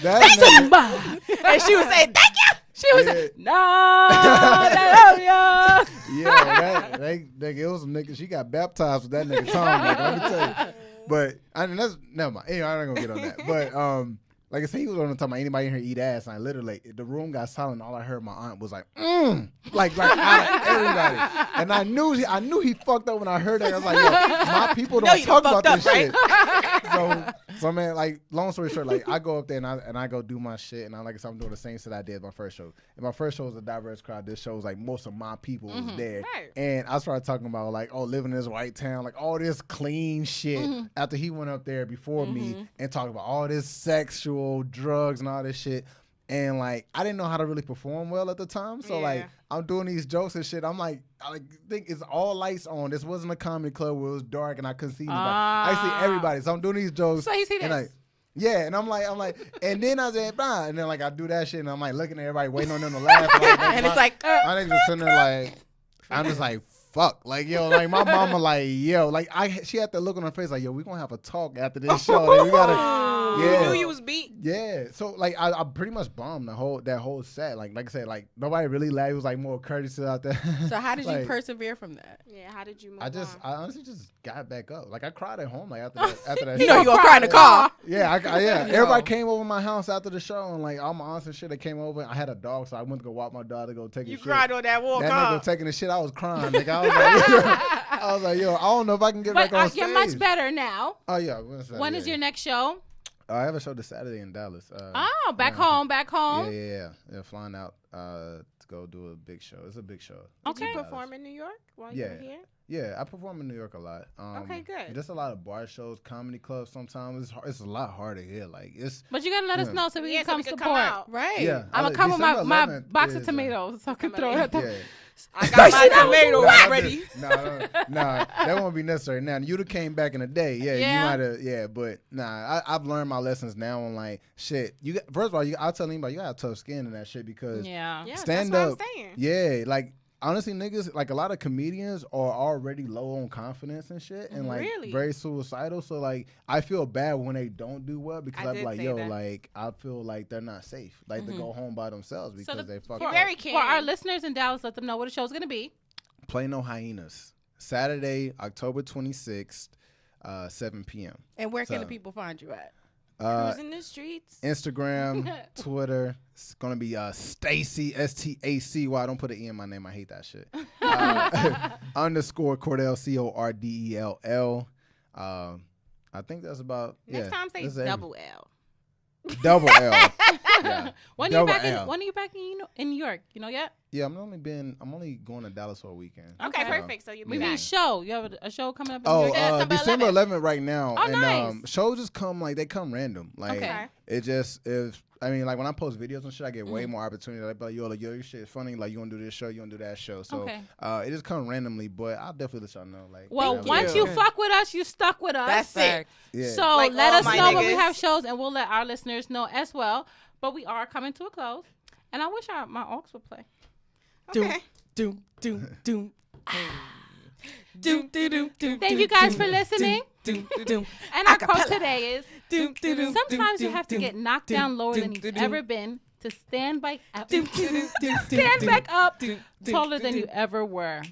Speaker 5: That nigga,
Speaker 8: And she would say, thank you.
Speaker 1: She was
Speaker 5: Yeah.
Speaker 1: like, no, I love ya.
Speaker 5: yeah, nigga, it was some nigga. She got baptized with that nigga tongue. Nigga, let me tell you. But I mean, that's never mind. Anyway, I ain't gonna get on that. But like I said, he was on the talking about anybody in here eat ass. And I literally, the room got silent. All I heard my aunt was like, like out of everybody. And I knew he fucked up when I heard that. I was like, yo, my people don't
Speaker 8: you
Speaker 5: talk
Speaker 8: done
Speaker 5: about this
Speaker 8: fucked
Speaker 5: shit. So man, like, long story short, like, I go up there and I go do my shit, and like I said, I'm doing the same shit I did my first show. And my first show was a diverse crowd. This show was like most of my people was there,
Speaker 6: Right.
Speaker 5: and I started talking about like, oh, living in this white town, like all this clean shit. After he went up there before me and talked about all this sexual drugs and all this shit. And like, I didn't know how to really perform well at the time. So like,
Speaker 6: Yeah.
Speaker 5: I'm doing these jokes and shit. I'm like, I think it's all lights on. This wasn't a comedy club where it was dark and I couldn't see anybody. I see everybody. So I'm doing these jokes.
Speaker 1: So you see
Speaker 5: and
Speaker 1: this?
Speaker 5: like, yeah, and I'm like, and then I said, blah, and then like I do that shit, and I'm like looking at everybody, waiting on them to laugh,
Speaker 8: And it's like,
Speaker 5: my niggas just sitting there like, I'm just like, fuck, like yo, like my mama, like yo, like she had that look on her face, like yo, we gonna have a talk after this show, like, we gotta,
Speaker 8: you
Speaker 5: yeah.
Speaker 8: knew you was beat.
Speaker 5: Yeah, so like I pretty much bombed that whole set. Like I said, like nobody really laughed. It was like more courtesy out there.
Speaker 8: So how did you
Speaker 5: Like,
Speaker 8: persevere from that?
Speaker 6: Yeah, how did you move
Speaker 5: I
Speaker 6: on?
Speaker 5: honestly just got back up. Like I cried at home. Like after that.
Speaker 8: You know
Speaker 5: show.
Speaker 8: you gonna cry in the car.
Speaker 5: Yeah, yeah. Everybody came over my house after the show, and like all my aunts and shit, they came over. I had a dog, so I went to go walk my dog to go take
Speaker 6: You
Speaker 5: a shit.
Speaker 6: cried on that walk,
Speaker 5: That
Speaker 6: huh?
Speaker 5: nigga taking the shit, I was crying. Nigga, I was like, yo, I don't know if I can get
Speaker 1: But
Speaker 5: back on stage.
Speaker 1: you're much better now.
Speaker 5: Oh yeah, what's that?
Speaker 1: When is your next show?
Speaker 5: I have a show this Saturday in Dallas.
Speaker 1: Back home.
Speaker 5: Yeah. Flying out to go do a big show. It's a big show.
Speaker 6: Did you perform in New York while you were here?
Speaker 5: Yeah, I perform in New York a lot.
Speaker 6: Okay, good.
Speaker 5: Just a lot of bar shows, comedy clubs. Sometimes it's a lot harder here. Like it's.
Speaker 1: But you gotta let us know so we can come support.
Speaker 6: Come out.
Speaker 8: Right.
Speaker 5: Yeah,
Speaker 1: I'm gonna come with my box of
Speaker 5: is,
Speaker 1: tomatoes so I can throw it.
Speaker 5: Yeah.
Speaker 6: I got my tomatoes ready.
Speaker 5: Nah, that won't be necessary. Now you'd have came back in the day, you might have, but I've learned my lessons now on like shit. First of all, I'll tell anybody you got tough skin in that shit because stand
Speaker 6: that's
Speaker 5: up,
Speaker 6: what I'm saying.
Speaker 5: like honestly, niggas, like a lot of comedians are already low on confidence and shit, and like very suicidal. So like, I feel bad when they don't do well because I'm like, yo, like I feel like they're not safe, like to go home by themselves because they fuck up.
Speaker 1: For our listeners in Dallas, let them know what the show's gonna be.
Speaker 5: Play No Hyenas, Saturday, October 26th, 7 p.m.
Speaker 8: And where can the people find you at?
Speaker 6: Cruising the streets.
Speaker 5: Instagram, Twitter. It's gonna be Stacy STACY. Don't put an E in my name. I hate that shit. Underscore Cordell CORDELL. I think that's about.
Speaker 6: Next time say double L.
Speaker 5: Double L. Yeah.
Speaker 1: When are you back in New York? You know yet?
Speaker 5: Yeah, I'm only going to Dallas for a weekend.
Speaker 6: Okay, perfect. So you'll be back.
Speaker 1: Show. You have a show coming up in New York?
Speaker 5: December 11th right now.
Speaker 1: Oh,
Speaker 5: and
Speaker 1: nice.
Speaker 5: Shows just come they come random. Like it just is. I mean, like when I post videos and shit, I get way more opportunity. Like, yo, your shit is funny. Like, you want to do this show, you want to do that show. So it just comes randomly, but I'll definitely let y'all know. Like,
Speaker 1: once you fuck with us, you stuck with us.
Speaker 8: That's it.
Speaker 5: Yeah.
Speaker 1: So let us know when we have shows, and we'll let our listeners know as well. But we are coming to a close, and I wish my aux would play.
Speaker 6: Okay.
Speaker 8: Doom.
Speaker 1: Thank you guys for listening. And our quote today is, sometimes you have to get knocked down lower than you've ever been to stand back up taller than you ever were.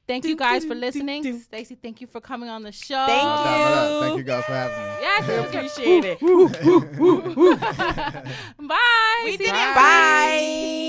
Speaker 1: Thank you guys for listening. Stacy, thank you for coming on the show.
Speaker 8: Thank you.
Speaker 5: Thank you guys for having me.
Speaker 1: Yes,
Speaker 8: appreciate it.
Speaker 1: Bye.
Speaker 6: We did it.
Speaker 8: Bye.